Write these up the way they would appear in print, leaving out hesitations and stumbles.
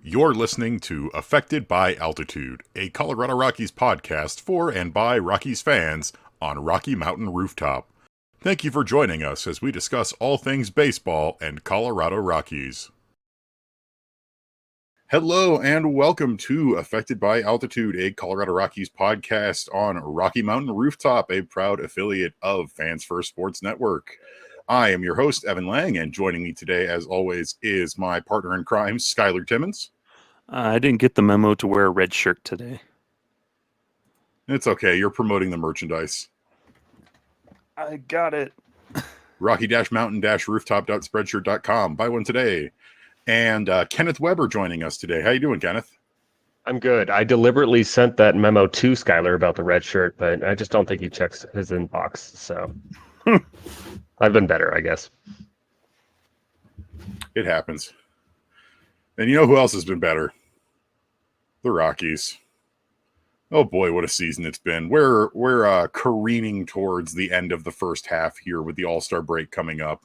You're listening to Affected by Altitude, a Colorado Rockies podcast for and by Rockies fans on Rocky Mountain Rooftop. Thank you for joining us as we discuss all things baseball and Colorado Rockies. Hello and welcome to Affected by Altitude, a Colorado Rockies podcast on Rocky Mountain Rooftop, a proud affiliate of Fans First Sports Network. I am your host, Evan Lang, and joining me today, as always, is my partner in crime, Skyler Timmons. I didn't get the memo to wear a red shirt today. It's okay. You're promoting the merchandise. I got it. Rocky-Mountain-Rooftop.spreadshirt.com. Buy one today. And Kenneth Weber joining us today. How you doing, Kenneth? I'm good. I deliberately sent that memo to Skyler about the red shirt, but I just don't think he checks his inbox. So I've been better, I guess. It happens. And you know who else has been better? The Rockies. Oh boy, what a season it's been. We're careening towards the end of the first half here with the All-Star break coming up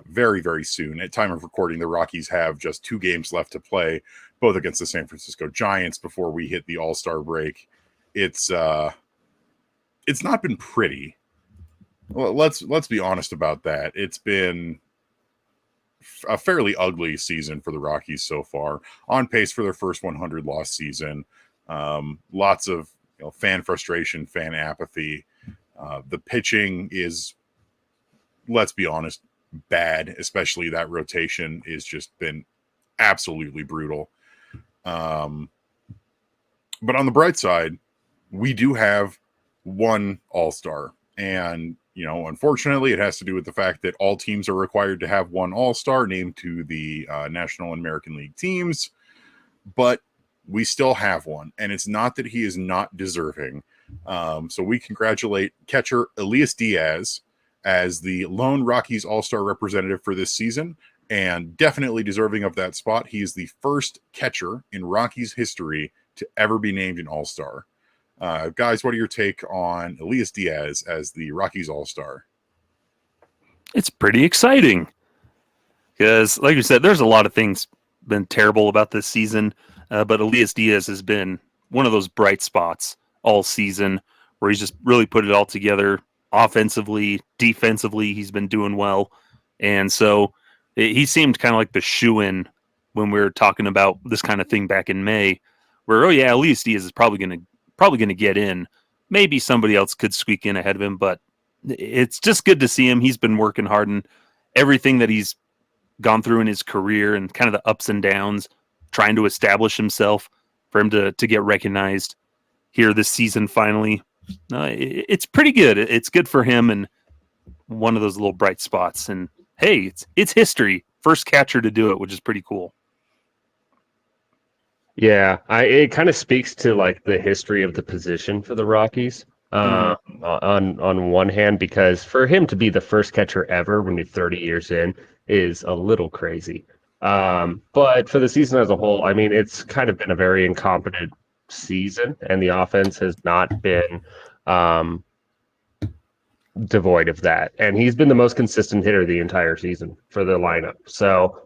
very, very soon. At time of recording, the Rockies have just 2 games left to play, both against the San Francisco Giants before we hit the All-Star break. It's not been pretty. Well, let's be honest about that. It's been a fairly ugly season for the Rockies so far, on pace for their first 100 loss season. Lots of fan frustration, fan apathy. The pitching is, let's be honest, bad, especially that rotation is just been absolutely brutal. But on the bright side, we do have one All-Star, and unfortunately, it has to do with the fact that all teams are required to have one All-Star named to the National and American League teams, but we still have one, and it's not that he is not deserving. So we congratulate catcher Elias Díaz as the lone Rockies All-Star representative for this season, and definitely deserving of that spot. He is the first catcher in Rockies history to ever be named an All-Star. Guys, what are your take on Elias Díaz as the Rockies All-Star? It's pretty exciting because, like you said, there's a lot of things been terrible about this season, but Elias Díaz has been one of those bright spots all season where he's just really put it all together. Offensively, defensively, he's been doing well, and so he seemed kind of like the shoe-in when we were talking about this kind of thing back in May, where Elias Díaz is probably going to get in. Maybe somebody else could squeak in ahead of him, but it's just good to see him. He's been working hard, and everything that he's gone through in his career and kind of the ups and downs, trying to establish himself, for him to get recognized here this season finally. It's pretty good. It's good for him, and one of those little bright spots. And hey, it's history. First catcher to do it, which is pretty cool. Yeah, it kind of speaks to like the history of the position for the Rockies. On one hand, because for him to be the first catcher ever when you're 30 years in is a little crazy. But for the season as a whole, I mean, it's kind of been a very incompetent season, and the offense has not been devoid of that. And he's been the most consistent hitter the entire season for the lineup. So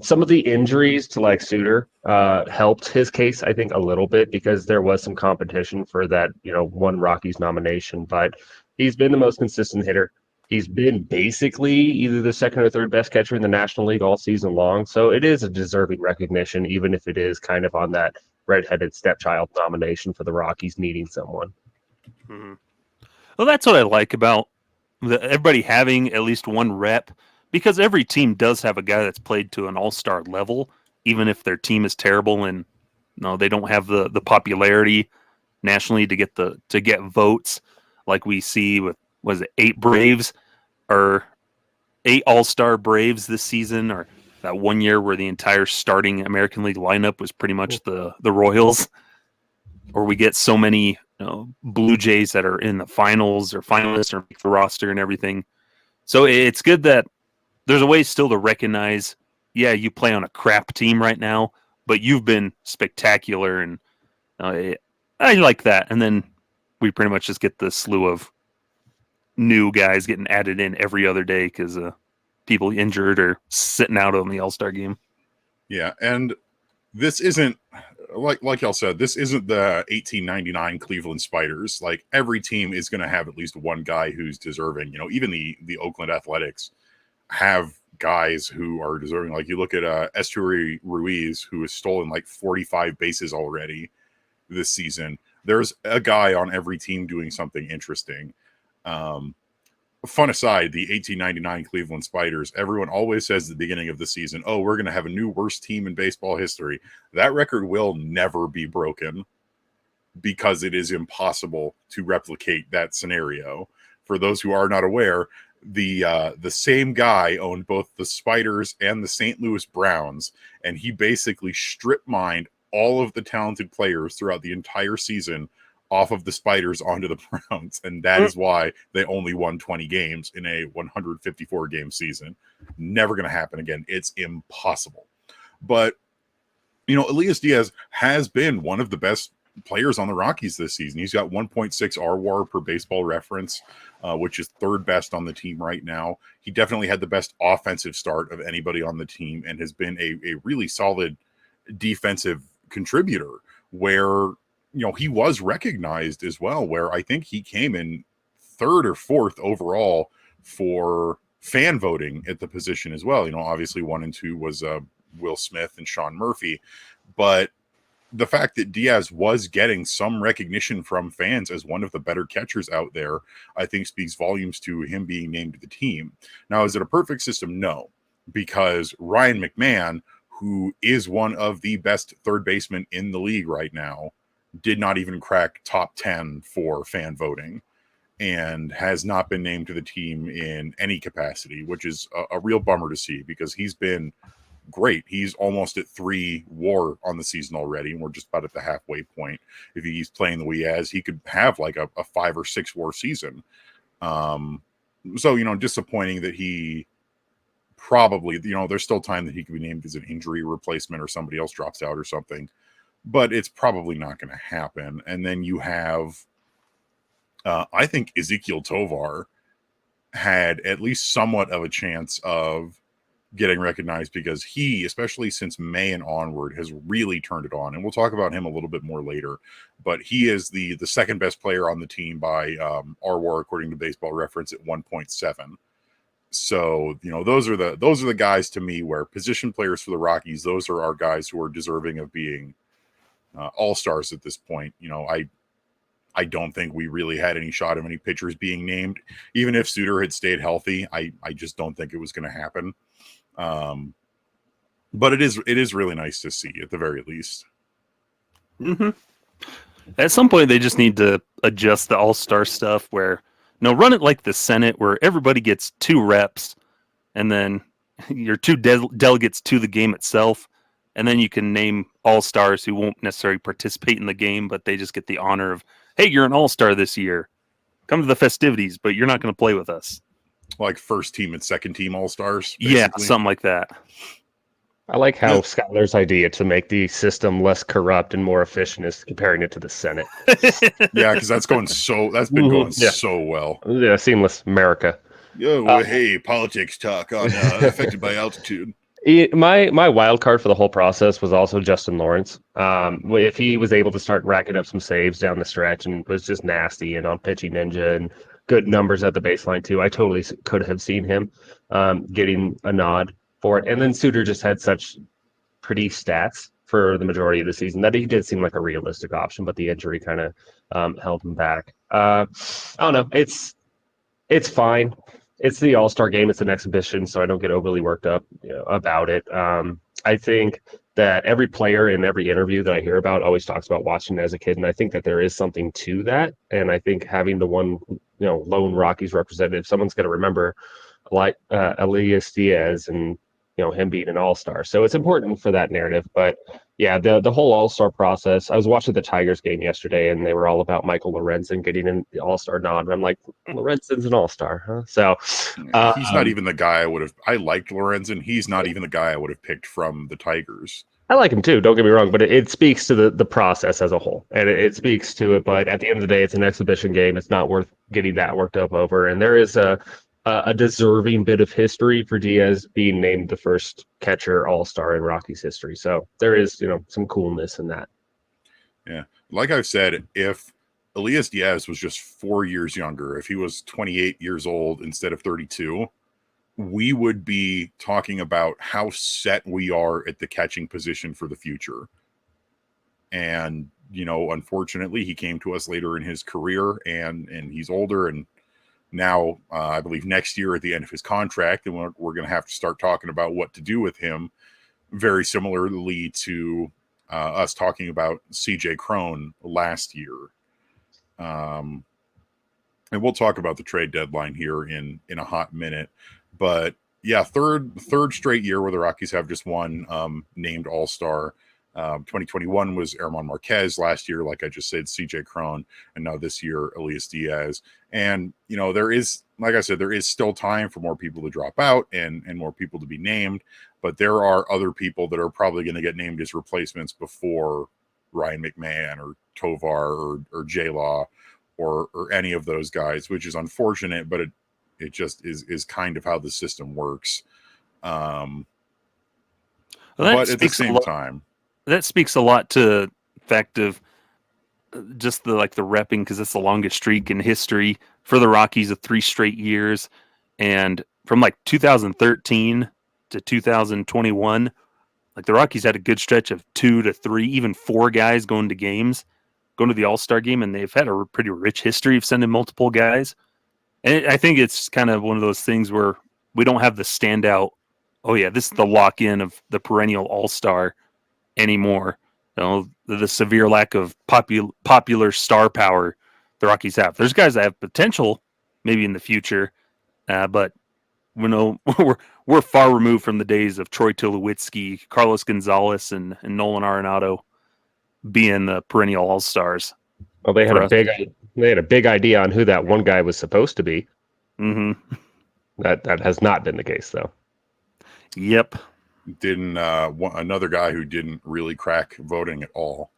some of the injuries to like Suter helped his case, I think, a little bit because there was some competition for that, one Rockies nomination. But he's been the most consistent hitter. He's been basically either the second or third best catcher in the National League all season long. So it is a deserving recognition, even if it is kind of on that redheaded stepchild nomination for the Rockies needing someone. Mm-hmm. Well, that's what I like about everybody having at least one rep, because every team does have a guy that's played to an all-star level, even if their team is terrible and they don't have the popularity nationally to get votes like we see with, was it 8 Braves or 8 all-star Braves this season, or that one year where the entire starting American League lineup was pretty much the Royals, or we get so many Blue Jays that are in the finals or finalists or make the roster and everything. So it's good that there's a way still to recognize, you play on a crap team right now, but you've been spectacular, and I like that. And then we pretty much just get the slew of new guys getting added in every other day because people injured or sitting out on the All-Star game. Yeah, and this isn't like y'all said, this isn't the 1899 Cleveland Spiders. Like every team is going to have at least one guy who's deserving. You know, even the Oakland Athletics have guys who are deserving. Like you look at Esteury Ruiz, who has stolen like 45 bases already this season. There's a guy on every team doing something interesting. Fun aside, the 1899 Cleveland Spiders, everyone always says at the beginning of the season, oh, we're going to have a new worst team in baseball history. That record will never be broken because it is impossible to replicate that scenario. For those who are not aware, the same guy owned both the Spiders and the St. Louis Browns, and he basically strip mined all of the talented players throughout the entire season off of the Spiders onto the Browns, and that is why they only won 20 games in a 154 game season. Never going to happen again. It's impossible. But you know, Elias Díaz has been one of the best players on the Rockies this season. He's got 1.6 RWAR per Baseball Reference, which is third best on the team right now. He definitely had the best offensive start of anybody on the team and has been a really solid defensive contributor where, you know, he was recognized as well, where I think he came in third or fourth overall for fan voting at the position as well. You know, obviously 1 and 2 was Will Smith and Sean Murphy, but the fact that Diaz was getting some recognition from fans as one of the better catchers out there, I think speaks volumes to him being named to the team. Now, is it a perfect system? No, because Ryan McMahon, who is one of the best third basemen in the league right now, did not even crack top 10 for fan voting and has not been named to the team in any capacity, which is a real bummer to see because he's been great. He's almost at 3 WAR on the season already, and we're just about at the halfway point. If he's playing the way he has, he could have like a 5 or 6 WAR season. So, you know, disappointing that he probably, you know, there's still time that he could be named as an injury replacement or somebody else drops out or something, but it's probably not going to happen. And then you have, I think Ezequiel Tovar had at least somewhat of a chance of getting recognized because he, especially since May and onward, has really turned it on. And we'll talk about him a little bit more later, but he is the second best player on the team by RWAR according to Baseball Reference at 1.7. So, you know, those are the guys to me where position players for the Rockies, those are our guys who are deserving of being all-stars at this point. You know, I don't think we really had any shot of any pitchers being named. Even if Suter had stayed healthy, I just don't think it was going to happen. But it is really nice to see at the very least. Mm-hmm. At some point, they just need to adjust the all-star stuff where, no, run it like the Senate where everybody gets 2 reps and then your 2 delegates to the game itself. And then you can name all-stars who won't necessarily participate in the game, but they just get the honor of, hey, you're an all-star this year. Come to the festivities, but you're not going to play with us. Like first team and second team all-stars? Basically. Yeah, something like that. I like how Skyler's idea to make the system less corrupt and more efficient is comparing it to the Senate. Yeah, because that's been going so well. Yeah, seamless America. Yo, hey, politics talk on affected by altitude. My wild card for the whole process was also Justin Lawrence. If he was able to start racking up some saves down the stretch and was just nasty and on Pitching Ninja and good numbers at the baseline too, I totally could have seen him getting a nod for it. And then Suter just had such pretty stats for the majority of the season that he did seem like a realistic option, but the injury kind of held him back. I don't know. It's fine. It's the All-Star game. It's an exhibition, so I don't get overly worked up about it. I think that every player in every interview that I hear about always talks about watching it as a kid, and I think that there is something to that. And I think having the one, lone Rockies representative, someone's going to remember like Elias Díaz and him being an all-star. So it's important for that narrative. But yeah, the whole all-star process, I was watching the Tigers game yesterday and they were all about Michael Lorenzen getting an all-star nod. And I'm like, Lorenzen's an all-star, huh? So he's not even the guy I liked Lorenzen. He's not even the guy I would have picked from the Tigers. I like him too, don't get me wrong, but it speaks to the process as a whole. And it speaks to it, but at the end of the day, it's an exhibition game. It's not worth getting that worked up over. And there is a deserving bit of history for Diaz being named the first catcher All-Star in Rockies history. So there is, some coolness in that. Yeah. Like I've said, if Elias Diaz was just 4 years younger, if he was 28 years old instead of 32, we would be talking about how set we are at the catching position for the future. And, unfortunately, he came to us later in his career, and he's older, and now I believe next year at the end of his contract, and we're going to have to start talking about what to do with him, very similarly to us talking about CJ Cron last year. And we'll talk about the trade deadline here in a hot minute. But yeah, third straight year where the Rockies have just one named All-Star. 2021 was Herman Marquez. Last year, like I just said, CJ Cron, and now this year, Elias Diaz. And, there is, like I said, there is still time for more people to drop out and more people to be named, but there are other people that are probably going to get named as replacements before Ryan McMahon or Tovar or J-Law or any of those guys, which is unfortunate, but it just is kind of how the system works. But at the same time, that speaks a lot to the fact of just the repping, because it's the longest streak in history for the Rockies of 3 straight years. And from 2013 to 2021, the Rockies had a good stretch of 2 to 3, even 4 guys going to the All-Star game, and they've had a pretty rich history of sending multiple guys. And I think it's kind of one of those things where we don't have the standout, oh yeah, this is the lock-in of the perennial All-Star anymore. The severe lack of popular star power the Rockies have. There's guys that have potential maybe in the future, but we're far removed from the days of Troy Tulowitzki, Carlos Gonzalez, and Nolan Arenado being the perennial All-Stars. Well, they had a big idea on who that one guy was supposed to be. Mm-hmm. That has not been the case, though. Yep. Another guy who didn't really crack voting at all.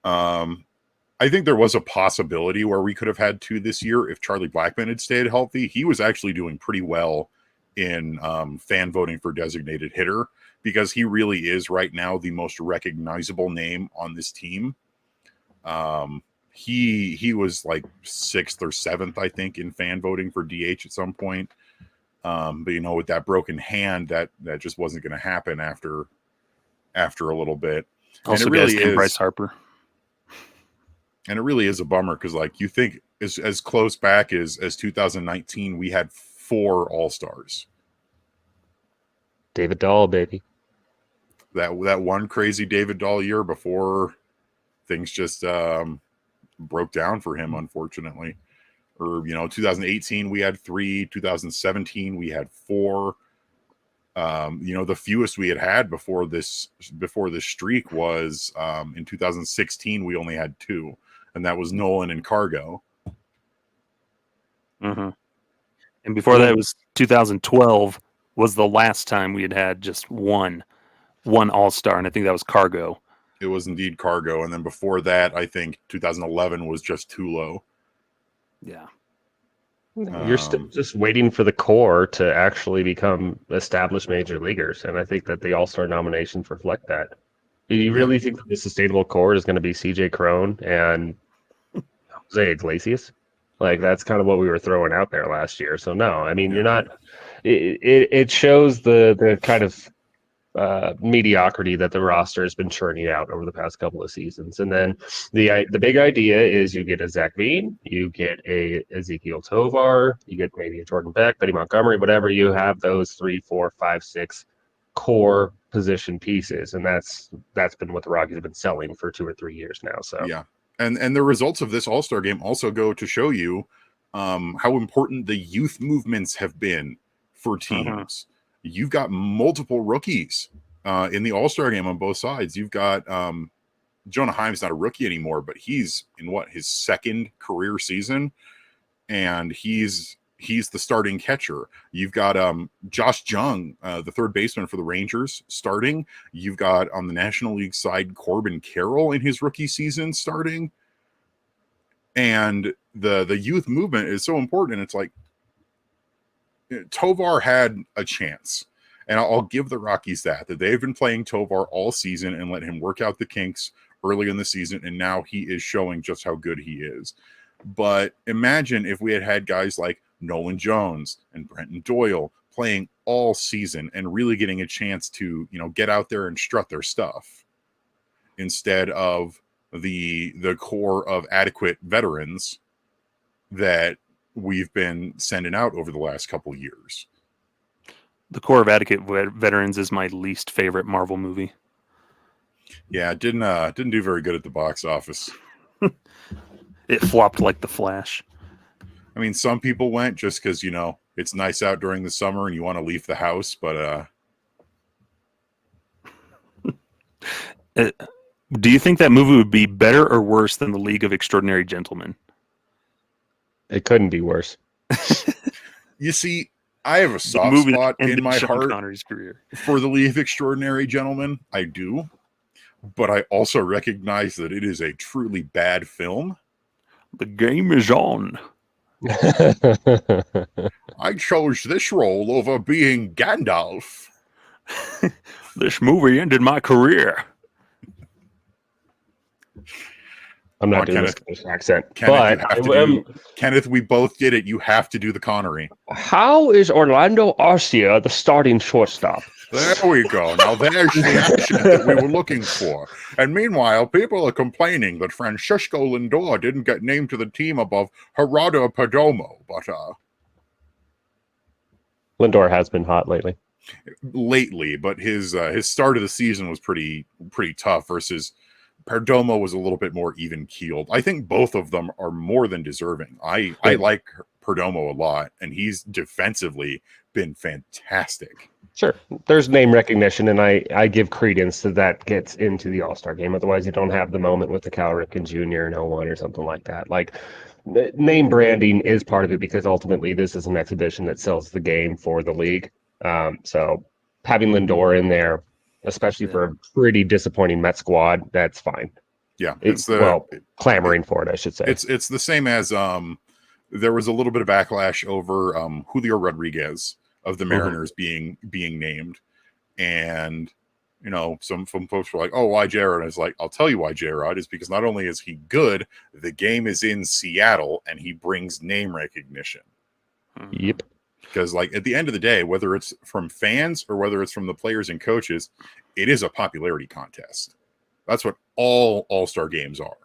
I think there was a possibility where we could have had 2 this year if Charlie Blackmon had stayed healthy. He was actually doing pretty well in fan voting for designated hitter, because he really is right now the most recognizable name on this team. He was 6th or 7th, I think, in fan voting for DH at some point. But with that broken hand, that just wasn't going to happen after a little bit. Also, and it really is Bryce Harper. And it really is a bummer, because you think as close back as 2019, we had 4 All-Stars. David Dahl, baby. That one crazy David Dahl year before things just broke down for him, unfortunately. Or 2018 we had 3, 2017 we had 4. The fewest we had before this streak was in 2016 we only had 2, and that was Nolan and Cargo. Mm-hmm. And before that, it was 2012 was the last time we had just one All-Star, and I think that was Cargo. It was indeed Cargo, and then before that, I think 2011 was just Tulo. Yeah. You're still just waiting for the core to actually become established major leaguers, and I think that the All-Star nominations reflect that. Do you really think that the sustainable core is going to be CJ Cron and Jose Iglesias? That's kind of what we were throwing out there last year. So no, I mean, you're not. It shows the kind of mediocrity that the roster has been churning out over the past couple of seasons. And then the big idea is you get a Zach Veen, you get a Ezekiel Tovar, you get maybe a Jordan Beck, Betty Montgomery, whatever. You have those 3, 4, 5, 6 core position pieces, and that's been what the Rockies have been selling for 2 or 3 years now. So yeah, and the results of this All-Star game also go to show you how important the youth movements have been for teams. Mm-hmm. You've got multiple rookies in the All-Star game on both sides. You've got Jonah Heim's not a rookie anymore, but he's in his 2nd career season, and he's the starting catcher. You've got Josh Jung, the third baseman for the Rangers, starting. You've got on the National League side Corbin Carroll in his rookie season starting. And the youth movement is so important, and it's Tovar had a chance. And I'll give the Rockies that they've been playing Tovar all season and let him work out the kinks early in the season. And now he is showing just how good he is. But imagine if we had had guys like Nolan Jones and Brenton Doyle playing all season and really getting a chance to, get out there and strut their stuff instead of the core of adequate veterans that we've been sending out over the last couple years. The core of adequate veterans is my least favorite Marvel movie. Yeah, it didn't do very good at the box office. It flopped like The Flash. I mean, some people went just because, it's nice out during the summer and you want to leave the house, but do you think that movie would be better or worse than The League of Extraordinary Gentlemen? It couldn't be worse. You see, I have a soft spot in my heart Connery's career for The League of Extraordinary Gentlemen. I do. But I also recognize that it is a truly bad film. The game is on. I chose this role over being Gandalf. This movie ended my career. I'm not doing this accent. Kenneth, we both did it. You have to do the Connery. How is Orlando Arcia the starting shortstop? There we go. Now there's the accent that we were looking for. And meanwhile, people are complaining that Francisco Lindor didn't get named to the team above Gerardo Perdomo. But Lindor has been hot lately. But his start of the season was pretty tough versus Perdomo was a little bit more even keeled. I think both of them are more than deserving. I like Perdomo a lot, and he's defensively been fantastic. Sure. There's name recognition, and I give credence to that gets into the All-Star game. Otherwise, you don't have the moment with the Cal Ripken Jr. in 01 or something like that. Like, name branding is part of it because ultimately this is an exhibition that sells the game for the league. So having Lindor in there, especially for a pretty disappointing Met squad, that's fine. Yeah. Clamoring for it, I should say. It's the same as there was a little bit of backlash over Julio Rodriguez of the Mariners being named. And, some folks were like, oh, why J-Rod? I was like, I'll tell you why J-Rod is because not only is he good, the game is in Seattle and he brings name recognition. Yep. Because, at the end of the day, whether it's from fans or whether it's from the players and coaches, it is a popularity contest. That's what all All-Star games are.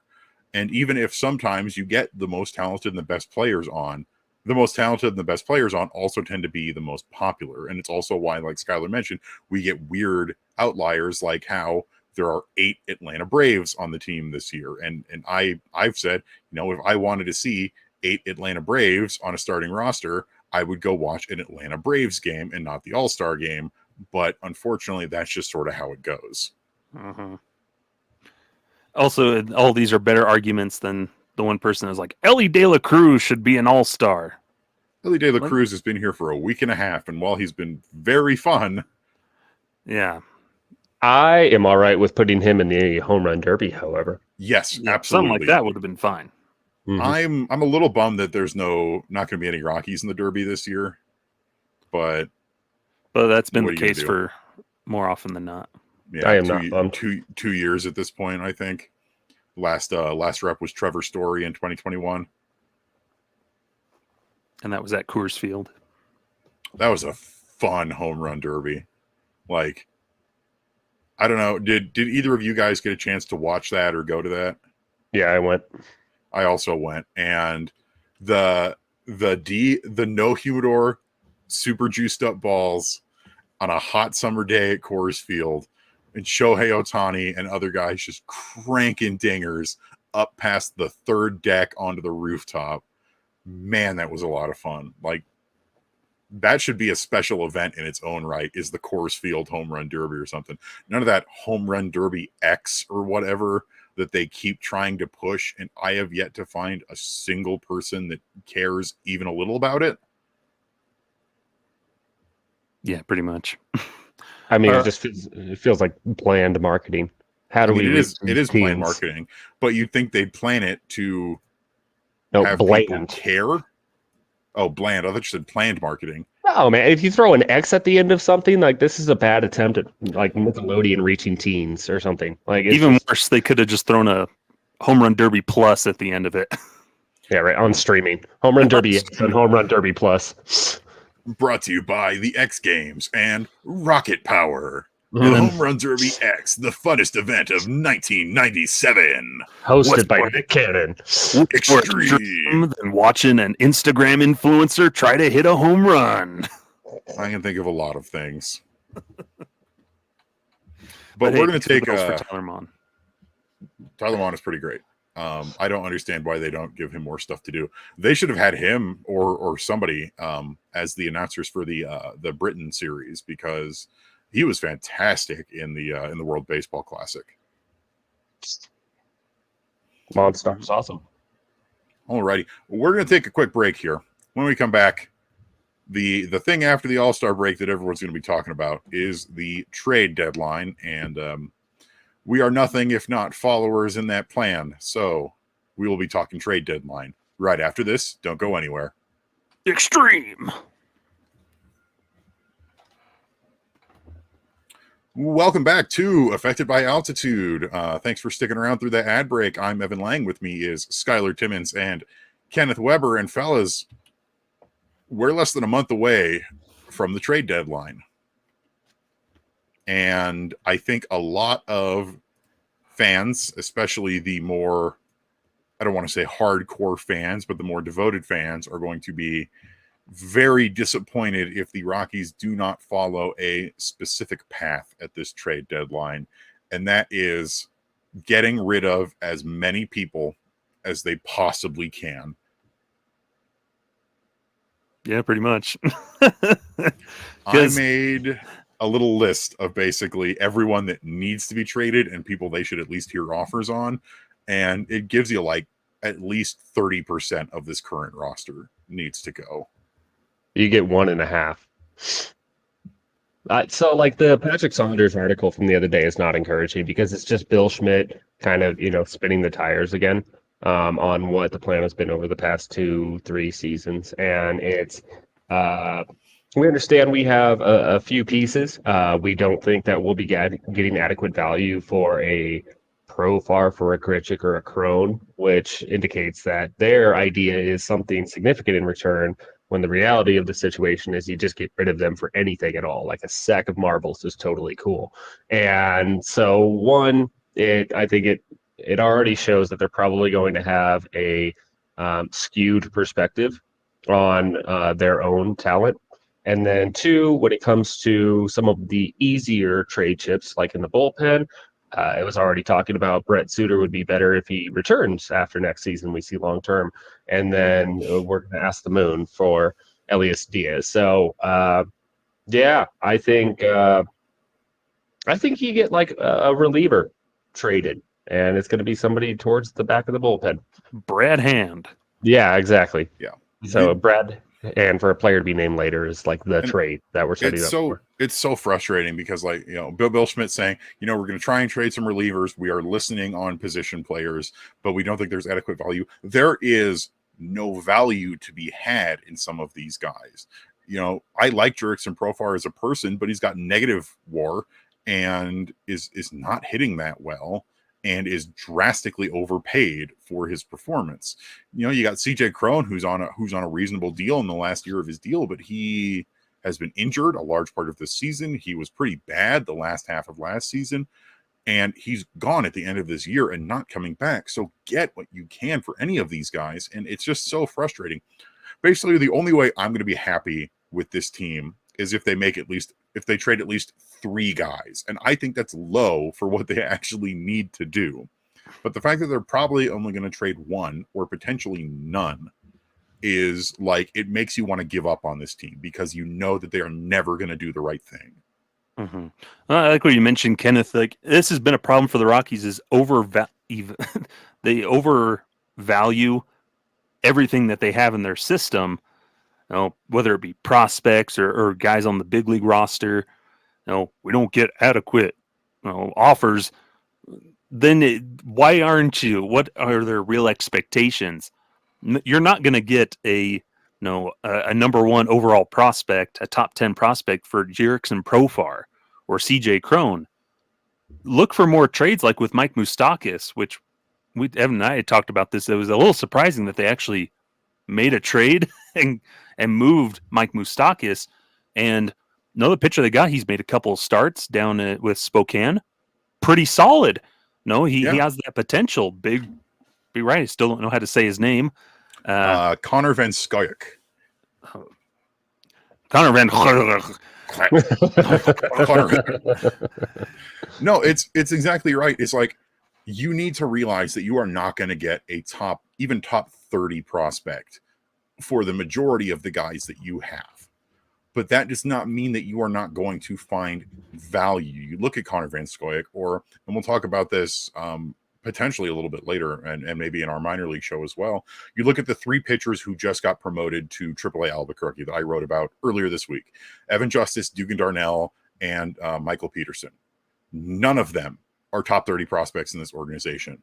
And even if sometimes you get the most talented and the best players on, the most talented and the best players on also tend to be the most popular. And it's also why, like Skyler mentioned, we get weird outliers like how there are 8 Atlanta Braves on the team this year. And I've said, if I wanted to see 8 Atlanta Braves on a starting roster, I would go watch an Atlanta Braves game and not the All-Star game. But unfortunately, that's just sort of how it goes. Also, all these are better arguments than the one person is like, Ellie De La Cruz should be an All-Star. Ellie De La Cruz has been here for a week and a half, and while he's been very fun. Yeah. I am all right with putting him in the home run derby, however. Yes, Yeah, absolutely. something like that would have been fine. I'm a little bummed that there's not going to be any Rockies in the Derby this year, but that's been the case for more often than not. Yeah, I am not bummed. 2 years at this point, I think. Last rep was Trevor Story in 2021, and that was at Coors Field. That was a fun home run derby. Like, I don't know, did either of you guys get a chance to watch that or go to that? Yeah, I went. I also went, and the no humidor super juiced up balls on a hot summer day at Coors Field, and Shohei Ohtani and other guys just cranking dingers up past the third deck onto the rooftop. Man, that was a lot of fun. Like, that should be a special event in its own right, is the Coors Field home run derby or something. None of that home run derby X or whatever that they keep trying to push, and I have yet to find a single person that cares even a little about it. Yeah, pretty much. I mean, it feels like bland marketing. It is bland marketing, but you'd think they'd plan it to have bland. people care. Oh, bland. I thought you said planned marketing. No, man. If you throw an X at the end of something, like this is a bad attempt at like Nickelodeon reaching teens or something. Like it's Even just, worse, they could have just thrown a home run derby plus at the end of it. yeah, right. On streaming, Home Run Derby X and Home Run Derby Plus. Brought to you by the X Games and Rocket Power. Mhm. The Home Run Derby X, the funnest event of 1997. Hosted What's by more- Nick Cannon. What's more Extreme. extreme than watching an Instagram influencer try to hit a home run? I can think of a lot of things. But hey, we're going to take kudos for Tyler Mon. Tyler Mon is pretty great. I don't understand why they don't give him more stuff to do. They should have had him or somebody as the announcers for the Britain series, because he was fantastic in the World Baseball Classic. Monster is awesome. Alrighty, we're going to take a quick break here. When we come back, the thing after the All-Star break that everyone's going to be talking about is the trade deadline, and we are nothing if not followers in that plan. So we will be talking trade deadline right after this. Don't go anywhere. Extreme. Welcome back to Affected by Altitude. Thanks for sticking around through the ad break. I'm Evan Lang. With me is Skyler Timmons and Kenneth Weber. And fellas, we're less than a month away from the trade deadline. And I think a lot of fans, especially the more, I don't want to say hardcore fans, but the more devoted fans, are going to be very disappointed if the Rockies do not follow a specific path at this trade deadline. And that is getting rid of as many people as they possibly can. Yeah, pretty much. I made a little list of basically everyone that needs to be traded and people they should at least hear offers on. And it gives you like at least 30% of this current roster needs to go. You get 1.5. So, like the Patrick Saunders article from the other day is not encouraging because it's just Bill Schmidt kind of, spinning the tires again on what the plan has been over the past 2-3 seasons. And it's, we understand we have a few pieces. We don't think that we'll be getting adequate value for a Profar, for a Grichuk, or a Crone, which indicates that their idea is something significant in return, when the reality of the situation is you just get rid of them for anything at all. Like a sack of marbles is totally cool. And so I think it already shows that they're probably going to have a skewed perspective on their own talent. And then 2, when it comes to some of the easier trade chips, like in the bullpen, it was already talking about Brett Suter would be better if he returns after next season. We see long term, and then we're going to ask the moon for Elias Díaz. So, yeah, I think you get like a reliever traded, and it's going to be somebody towards the back of the bullpen. Brad Hand. Yeah, exactly. Yeah. So Brad, and for a player to be named later is like the trade that we're setting up for. It's so frustrating because, like, Bill Schmidt saying, we're going to try and trade some relievers. We are listening on position players, but we don't think there's adequate value. There is no value to be had in some of these guys. I like Jurickson Profar as a person, but he's got negative WAR and is not hitting that well and is drastically overpaid for his performance. You got CJ Crone, who's on a reasonable deal in the last year of his deal, but he has been injured a large part of this season. He was pretty bad the last half of last season, and he's gone at the end of this year and not coming back. So get what you can for any of these guys, and it's just so frustrating. Basically, the only way I'm going to be happy with this team is if they trade at least 3 guys, and I think that's low for what they actually need to do. But the fact that they're probably only going to trade 1 or potentially none is like, it makes you want to give up on this team because that they are never going to do the right thing. Mm-hmm. I like what you mentioned, Kenneth. Like, this has been a problem for the Rockies, is they overvalue everything that they have in their system, whether it be prospects or guys on the big league roster. We don't get adequate offers. Then why aren't you? What are their real expectations? You're not going to get a a number 1 overall prospect, a top 10 prospect for Jerickson Profar or CJ Crone. Look for more trades like with Mike Moustakas, which Evan and I had talked about this. It was a little surprising that they actually made a trade and moved Mike Moustakas. And the pitcher they got, he's made a couple of starts down with Spokane. Pretty solid. He has that potential. Big right. I still don't know how to say his name. Connor Van Skyek. Connor Van. No, it's exactly right. It's like you need to realize that you are not going to get a top 30 prospect for the majority of the guys that you have. But that does not mean that you are not going to find value. You look at Connor Van Scoyoc, and we'll talk about this potentially a little bit later, and maybe in our minor league show as well. You look at the 3 pitchers who just got promoted to AAA Albuquerque that I wrote about earlier this week: Evan Justice, Dugan Darnell, and Michael Peterson. None of them are top 30 prospects in this organization,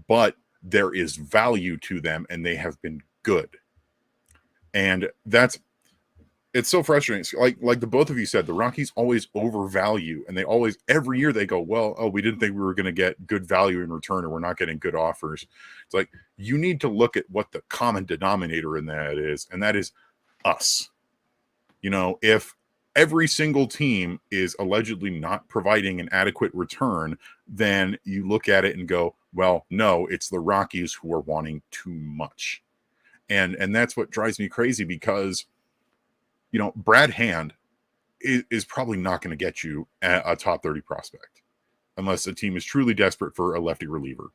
but there is value to them, and they have been good. And it's so frustrating. Like the both of you said, the Rockies always overvalue, and they always, every year they go, we didn't think we were going to get good value in return, or we're not getting good offers. It's like, you need to look at what the common denominator in that is, and that is us. If every single team is allegedly not providing an adequate return, then you look at it and go, well, no, it's the Rockies who are wanting too much. And that's what drives me crazy, because Brad Hand is probably not going to get you a top 30 prospect unless a team is truly desperate for a lefty reliever.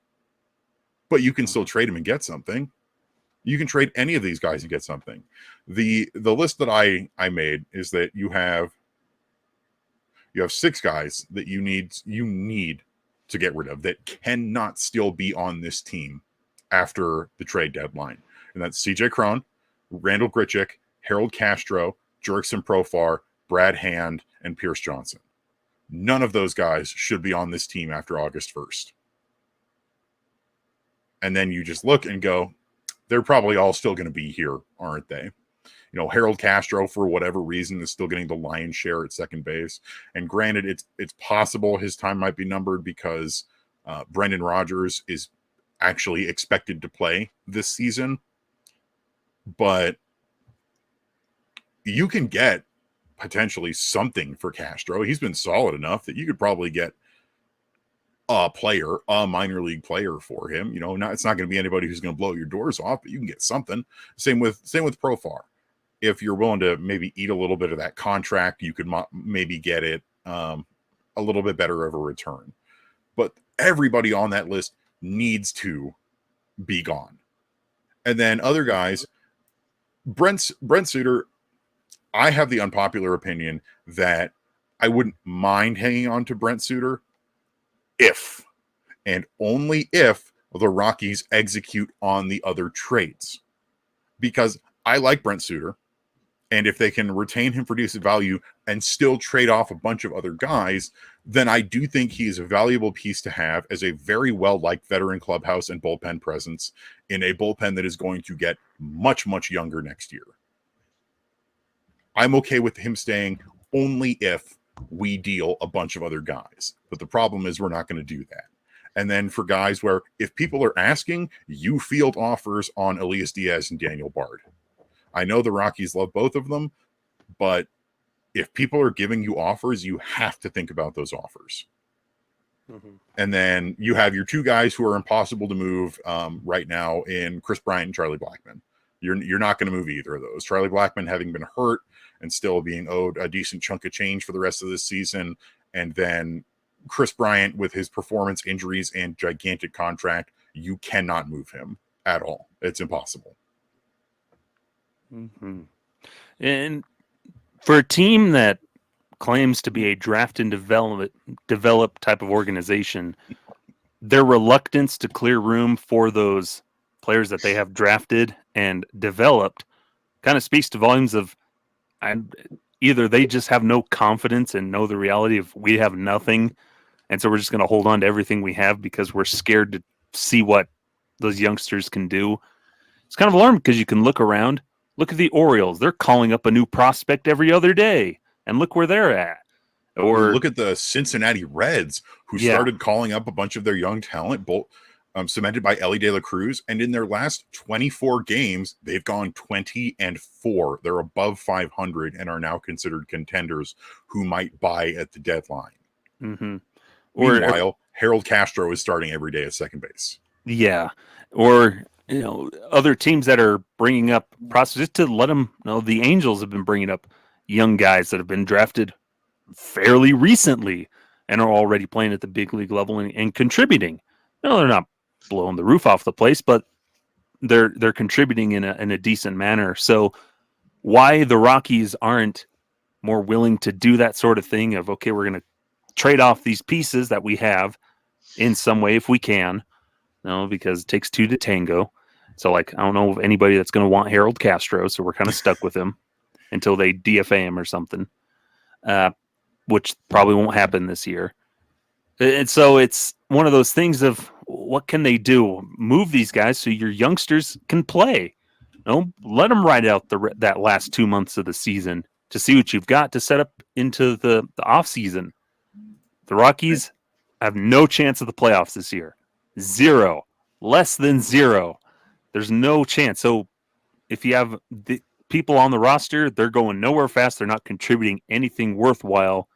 But you can still trade him and get something. You can trade any of these guys and get something. The list that I made is that you have 6 guys that you need to get rid of that cannot still be on this team after the trade deadline. And that's CJ Crone, Randall Grichuk, Harold Castro, Jerickson Profar, Brad Hand, and Pierce Johnson. None of those guys should be on this team after August 1st. And then you just look and go, they're probably all still going to be here, aren't they? Harold Castro, for whatever reason, is still getting the lion's share at second base. And granted, it's possible his time might be numbered because Brendan Rodgers is actually expected to play this season. But you can get potentially something for Castro. He's been solid enough that you could probably get a minor league player for him. It's not going to be anybody who's going to blow your doors off, but you can get something. Same with Profar. If you're willing to maybe eat a little bit of that contract, you could maybe get it a little bit better of a return. But everybody on that list needs to be gone. And then other guys, Brent Suter, I have the unpopular opinion that I wouldn't mind hanging on to Brent Suter if, and only if, the Rockies execute on the other trades. Because I like Brent Suter, and if they can retain him for decent value and still trade off a bunch of other guys, then I do think he is a valuable piece to have as a very well-liked veteran clubhouse and bullpen presence in a bullpen that is going to get much, much younger next year. I'm okay with him staying only if we deal a bunch of other guys. But the problem is we're not going to do that. And then for guys where if people are asking, you field offers on Elias Díaz and Daniel Bard. I know the Rockies love both of them, but if people are giving you offers, you have to think about those offers. Mm-hmm. And then you have your 2 guys who are impossible to move right now in Chris Bryant and Charlie Blackmon. You're not going to move either of those. Charlie Blackmon having been hurt and still being owed a decent chunk of change for the rest of this season. And then Chris Bryant with his performance injuries and gigantic contract, you cannot move him at all. It's impossible. Mm-hmm. And for a team that claims to be a draft and develop type of organization, their reluctance to clear room for those players that they have drafted and developed kind of speaks to volumes of either they just have no confidence and know the reality of we have nothing, and so we're just going to hold on to everything we have because we're scared to see what those youngsters can do. It's kind of alarming because you can look around Look at the Orioles. They're calling up a new prospect every other day, and look where they're at. Or look at the Cincinnati Reds, who started calling up a bunch of their young talent, cemented by Ellie De La Cruz. And in their last 24 games, they've gone 20-4. They're above 500 and are now considered contenders who might buy at the deadline. Mm-hmm. Meanwhile, Harold Castro is starting every day at second base. Yeah. Or, other teams that are bringing up prospects, just to let them know, the Angels have been bringing up young guys that have been drafted fairly recently and are already playing at the big league level and contributing. No, they're not blowing the roof off the place, but they're contributing in a decent manner. So why the Rockies aren't more willing to do that sort of thing of, okay, we're going to trade off these pieces that we have in some way if we can, because it takes two to tango. So I don't know of anybody that's going to want Harold Castro, so we're kind of stuck with him until they DFA him or something. Which probably won't happen this year. And so it's one of those things of what can they do? Move these guys so your youngsters can play. Let them ride out that last 2 months of the season to see what you've got to set up into the off season. The Rockies have no chance of the playoffs this year. 0, less than 0. There's no chance. So if you have the people on the roster, they're going nowhere fast. They're not contributing anything worthwhile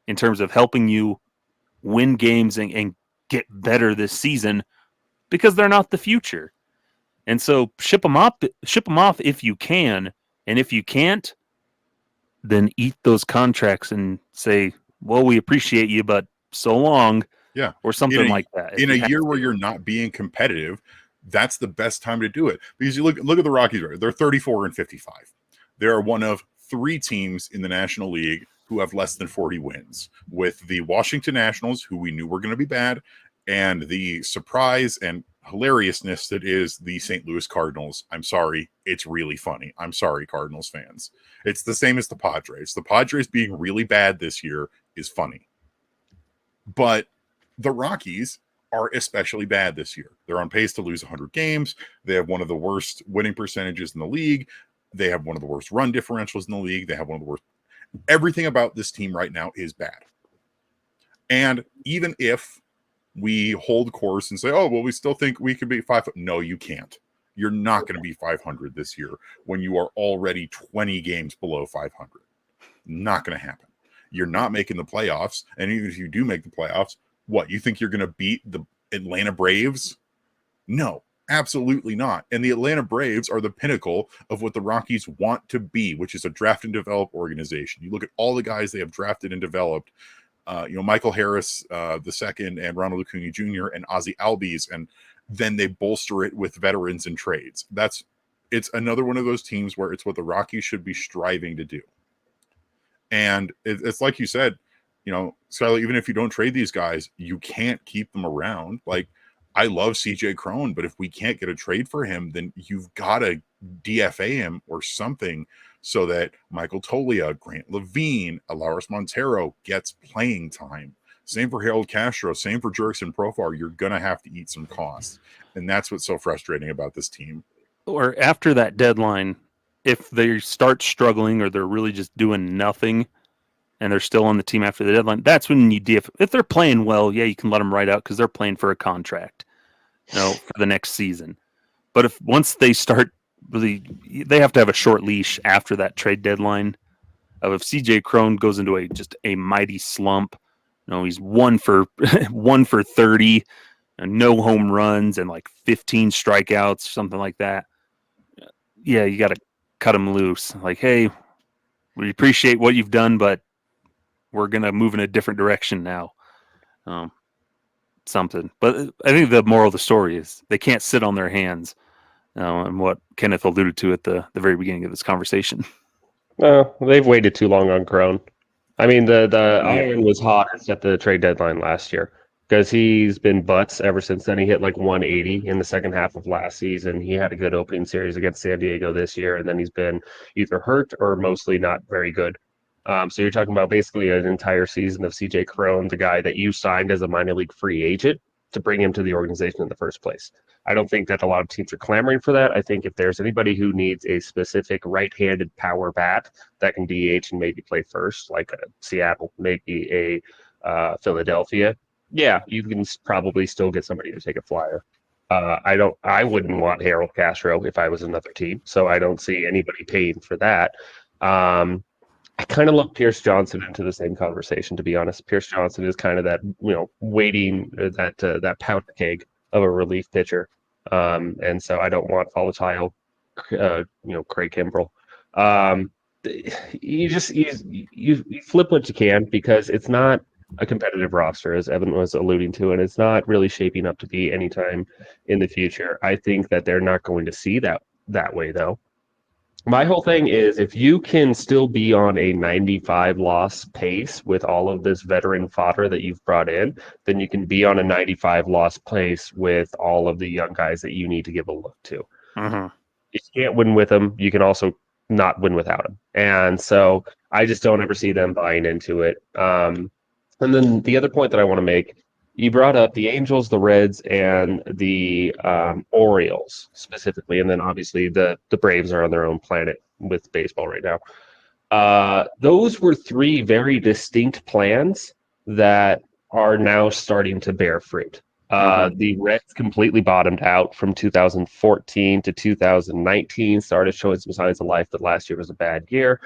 in terms of helping you win games and get better this season, because they're not the future. And so ship them off if you can. And if you can't, then eat those contracts and say, well, we appreciate you, but so long. Yeah. Or something like that. In a year where you're not being competitive, that's the best time to do it. Because you look at the Rockies, they're 34-55. They are one of 3 teams in the National League who have less than 40 wins, with the Washington Nationals, who we knew were going to be bad, and the surprise and hilariousness that is the St. Louis Cardinals. I'm sorry. It's really funny. I'm sorry, Cardinals fans. It's the same as the Padres. The Padres being really bad this year is funny. But the Rockies are especially bad this year. They're on pace to lose 100 games. They have one of the worst winning percentages in the league. They have one of the worst run differentials in the league. They have one of the worst. Everything about this team right now is bad. And even if we hold course and say, oh, well, we still think we could be 500. No, you can't. You're not going to be 500 this year when you are already 20 games below 500. Not going to happen. You're not making the playoffs. And even if you do make the playoffs, what, you think you're going to beat the Atlanta Braves? No, absolutely not. And the Atlanta Braves are the pinnacle of what the Rockies want to be, which is a draft and develop organization. You look at all the guys they have drafted and developed, Michael Harris II and Ronald Acuna Jr. and Ozzie Albies, and then they bolster it with veterans and trades. It's another one of those teams where it's what the Rockies should be striving to do. And it's like you said, Skyler, even if you don't trade these guys, you can't keep them around. Like, I love CJ Cron, but if we can't get a trade for him, then you've got to DFA him or something so that Michael Tolia, Grant Levine, Alaris Montero gets playing time. Same for Harold Castro, same for Jurickson Profar. You're going to have to eat some costs. And that's what's so frustrating about this team. Or after that deadline, if they start struggling or they're really just doing nothing and they're still on the team after the deadline, that's when you DFA. If they're playing well, yeah, you can let them ride out because they're playing for a contract, for the next season. But if once they start really, they have to have a short leash after that trade deadline. If CJ Cron goes into a mighty slump, he's 1 for 30, no home runs and like 15 strikeouts, something like that. Yeah, you got to cut him loose. Like, hey, we appreciate what you've done, but we're going to move in a different direction now. Something. But I think the moral of the story is they can't sit on their hands, and what Kenneth alluded to at the very beginning of this conversation. They've waited too long on Cron. I mean, the iron was hottest at the trade deadline last year because he's been butts ever since then. He hit like 180 in the second half of last season. He had a good opening series against San Diego this year, and then he's been either hurt or mostly not very good. So you're talking about basically an entire season of CJ Cron, the guy that you signed as a minor league free agent, to bring him to the organization in the first place. I don't think that a lot of teams are clamoring for that. I think if there's anybody who needs a specific right-handed power bat that can DH and maybe play first, like a Seattle, maybe a Philadelphia, yeah, you can probably still get somebody to take a flyer. I wouldn't want Harold Castro if I was another team, so I don't see anybody paying for that. I kind of lump Pierce Johnson into the same conversation, to be honest. Pierce Johnson is kind of that, waiting that powder keg of a relief pitcher, and so I don't want volatile, Craig Kimbrell. You flip what you can, because it's not a competitive roster, as Evan was alluding to, and it's not really shaping up to be anytime in the future. I think that they're not going to see that way, though. My whole thing is, if you can still be on a 95 loss pace with all of this veteran fodder that you've brought in, then you can be on a 95 loss pace with all of the young guys that you need to give a look to. Mm-hmm. If you can't win with them, you can also not win without them. And so I just don't ever see them buying into it. And then the other point that I want to make, you brought up the Angels, the Reds, and the Orioles specifically, and then obviously the Braves are on their own planet with baseball right now. Those were three very distinct plans that are now starting to bear fruit. The Reds completely bottomed out from 2014 to 2019, started showing some signs of life, but last year was a bad year.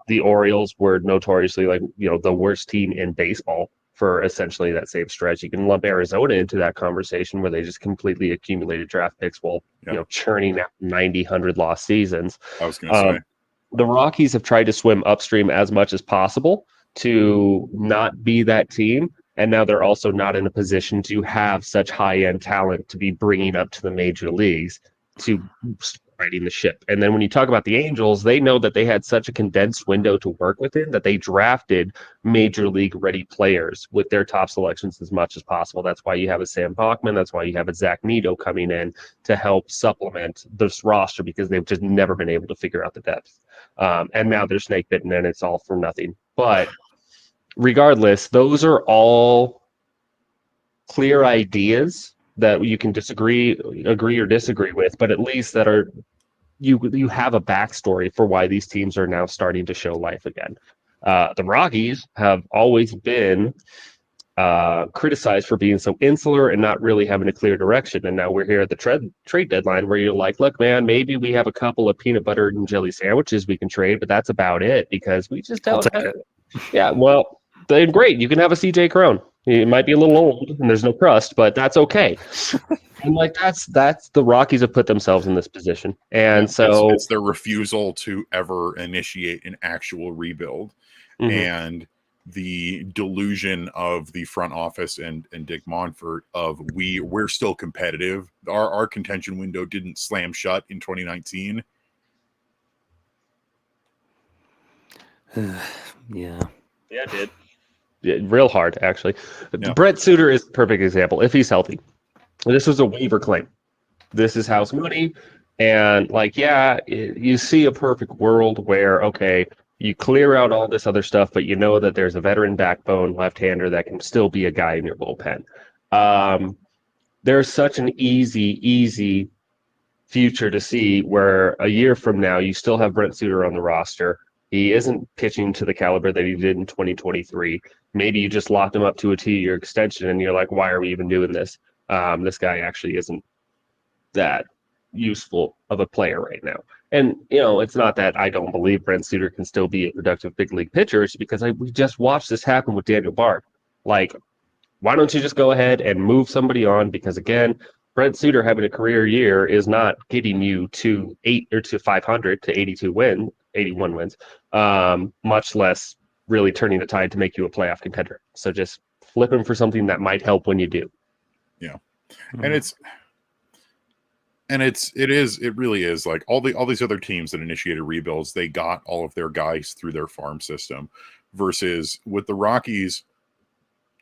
The Orioles were notoriously the worst team in baseball for essentially that same stretch. You can lump Arizona into that conversation, where they just completely accumulated draft picks while churning out 90, 100 lost seasons. I was going to say. The Rockies have tried to swim upstream as much as possible to not be that team, and now they're also not in a position to have such high-end talent to be bringing up to the major leagues to riding the ship. And then when you talk about the Angels, they know that they had such a condensed window to work within that they drafted major league ready players with their top selections as much as possible. That's why you have a Sam Bachman. That's why you have a Zach Neto coming in to help supplement this roster, because they've just never been able to figure out the depth. And now they're snake bitten, and it's all for nothing. But regardless, those are all clear ideas that you can agree or disagree with, but at least that are you have a backstory for why these teams are now starting to show life again. The Rockies have always been criticized for being so insular and not really having a clear direction, and now we're here at the trade deadline, where you're like, look, man, maybe we have a couple of peanut butter and jelly sandwiches we can trade, but that's about it, because we just don't have it. Yeah, well, then great, you can have a CJ Cron. It might be a little old and there's no crust, but that's okay. And that's the Rockies have put themselves in this position. And so it's their refusal to ever initiate an actual rebuild, and the delusion of the front office and Dick Monfort of we're still competitive. Our contention window didn't slam shut in 2019. Yeah, it did. Real hard, actually. Yeah. Brett Suter is a perfect example. If he's healthy, this was a waiver claim. This is house money, and you see a perfect world where, okay, you clear out all this other stuff, but you know that there's a veteran backbone left-hander that can still be a guy in your bullpen. There's such an easy future to see where a year from now you still have Brent Suter on the roster. He isn't pitching to the caliber that he did in 2023. Maybe you just locked him up to a 2-year extension, and you're like, why are we even doing this? This guy actually isn't that useful of a player right now. And, it's not that I don't believe Brent Suter can still be a productive big league pitcher. It's because we just watched this happen with Daniel Bard. Like, why don't you just go ahead and move somebody on? Because, again, Brent Suter having a career year is not getting you to 500 to 81 wins, much less really turning the tide to make you a playoff contender. So just flip him for something that might help when you do. Yeah. And it really is like all these other teams that initiated rebuilds, they got all of their guys through their farm system, versus with the Rockies,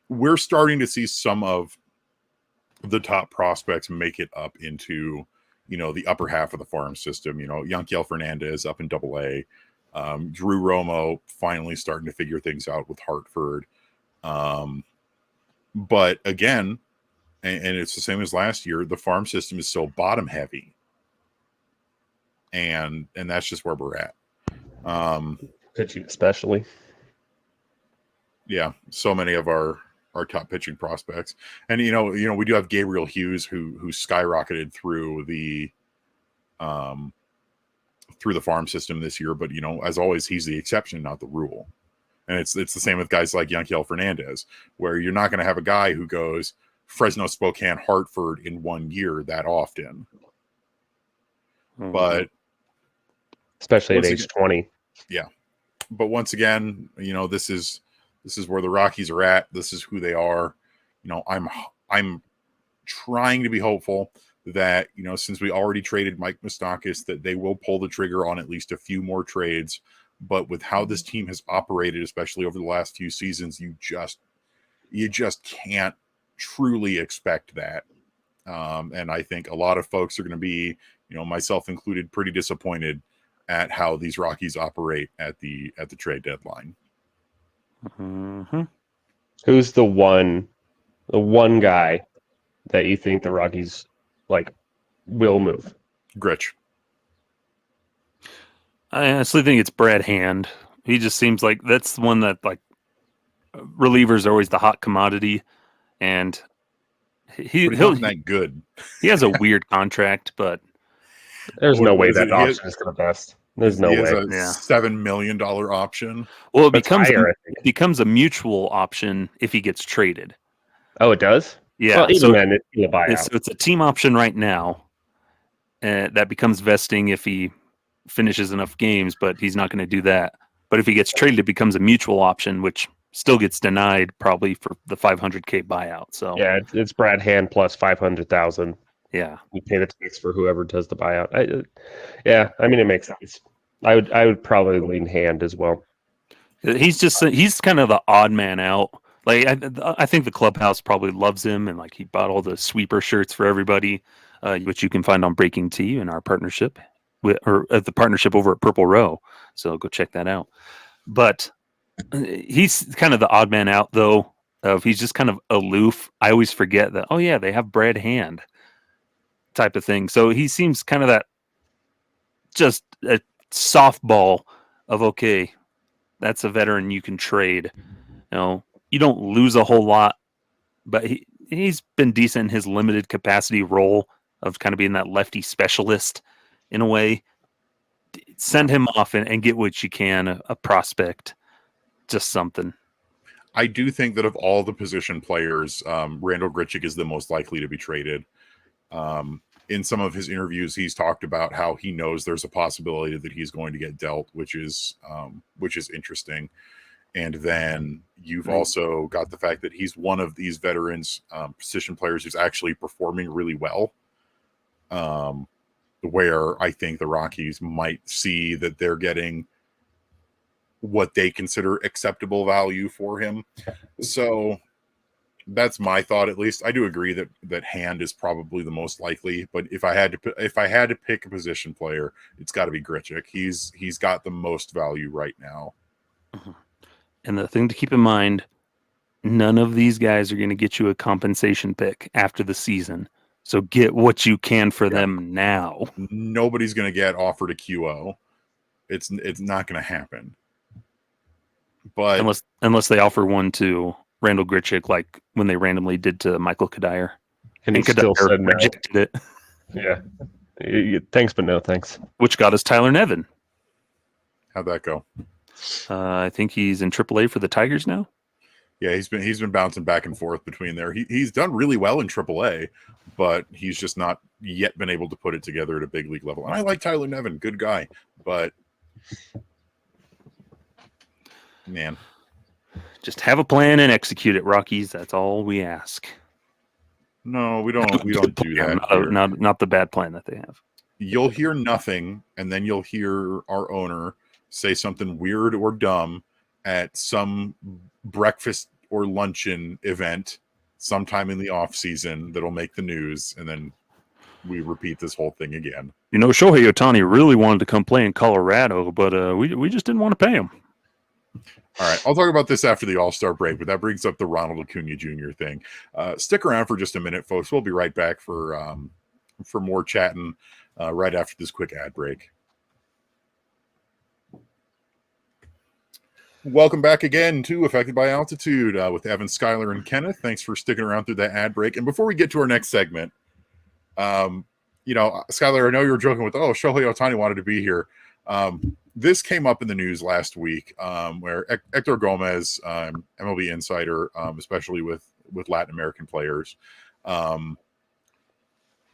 we're starting to see some of the top prospects make it up into, the upper half of the farm system. Yanquiel Fernandez up in AA, Drew Romo finally starting to figure things out with Hartford. But again, and it's the same as last year. The farm system is so bottom heavy, and that's just where we're at. Pitching especially. Yeah, so many of our top pitching prospects, and you know we do have Gabriel Hughes who skyrocketed through the farm system this year, but as always, he's the exception, not the rule. And it's the same with guys like Yanquiel Fernandez, where you're not going to have a guy who goes Fresno, Spokane, Hartford in 1 year that often. But especially at age 20. Yeah. But once again, this is where the Rockies are at. This is who they are. I'm trying to be hopeful that, since we already traded Mike Moustakas, that they will pull the trigger on at least a few more trades. But with how this team has operated, especially over the last few seasons, you just can't truly expect that. And I think a lot of folks are going to be, myself included, pretty disappointed at how these Rockies operate at the trade deadline. Mm-hmm. Who's the one guy that you think the Rockies will move? Grich. I honestly think it's Brad Hand. He just seems like that's the one that relievers are always the hot commodity, and he's not that good. He has a weird contract, but there's no way that option is going to bust. There's no way. He has a $7 million option. Well, it becomes a mutual option if he gets traded. Oh, it does? Yeah. Well, even then, it's a buyout. So it's a team option right now, and that becomes vesting if he finishes enough games, but he's not going to do that. But if he gets traded, it becomes a mutual option, which still gets denied probably for the $500K buyout. So yeah, it's Brad Hand plus $500,000. Yeah, you pay the tax for whoever does the buyout. I mean, it makes sense. I would probably lean Hand as well. He's kind of the odd man out. I think the clubhouse probably loves him, and he bought all the sweeper shirts for everybody, which you can find on Breaking Tea in our partnership or at the partnership over at Purple Row. So go check that out. But he's kind of the odd man out, though. He's just kind of aloof. I always forget that. Oh yeah, they have Brad Hand type of thing. So he seems kind of that just a softball of, okay, that's a veteran you can trade. You don't lose a whole lot, but he's been decent in his limited capacity role of kind of being that lefty specialist in a way. Send him off and get what you can, a prospect, just something. I do think that of all the position players, Randall Grichuk is the most likely to be traded. In some of his interviews, he's talked about how he knows there's a possibility that he's going to get dealt, which is interesting. And then you've also got the fact that he's one of these veterans, position players who's actually performing really well. Where I think the Rockies might see that they're getting what they consider acceptable value for him. So that's my thought, at least. I do agree that Hand is probably the most likely, but if I had to pick a position player, it's got to be Grichuk. He's got the most value right now. And the thing to keep in mind, none of these guys are going to get you a compensation pick after the season. So get what you can for them now. Nobody's going to get offered a QO. It's not going to happen. But unless they offer one to Randall Grichuk, like when they randomly did to Michael Kadire, and he still said no. Rejected it. Yeah, thanks, but no thanks. Which got us Tyler Nevin. How'd that go? I think he's in AAA for the Tigers now. Yeah, he's been bouncing back and forth between there. He's done really well in AAA, but he's just not yet been able to put it together at a big league level. And I like Tyler Nevin, good guy, but man, just have a plan and execute it, Rockies. That's all we ask. No, we don't. We don't do that. Not the bad plan that they have. You'll hear nothing, and then you'll hear our owner say something weird or dumb at some breakfast or luncheon event sometime in the off season that'll make the news, and then we repeat this whole thing again. Shohei Ohtani really wanted to come play in Colorado, but we just didn't want to pay him. All right, I'll talk about this after the All-Star break, but that brings up the Ronald Acuna Jr. thing. Stick around for just a minute, folks. We'll be right back for more chatting right after this quick ad break. Welcome back again to Affected by Altitude with Evan, Skyler, and Kenneth. Thanks for sticking around through that ad break. And before we get to our next segment, Skyler, I know you were joking with, Shohei Ohtani wanted to be here. This came up in the news last week where Hector Gomez, MLB insider, especially with Latin American players,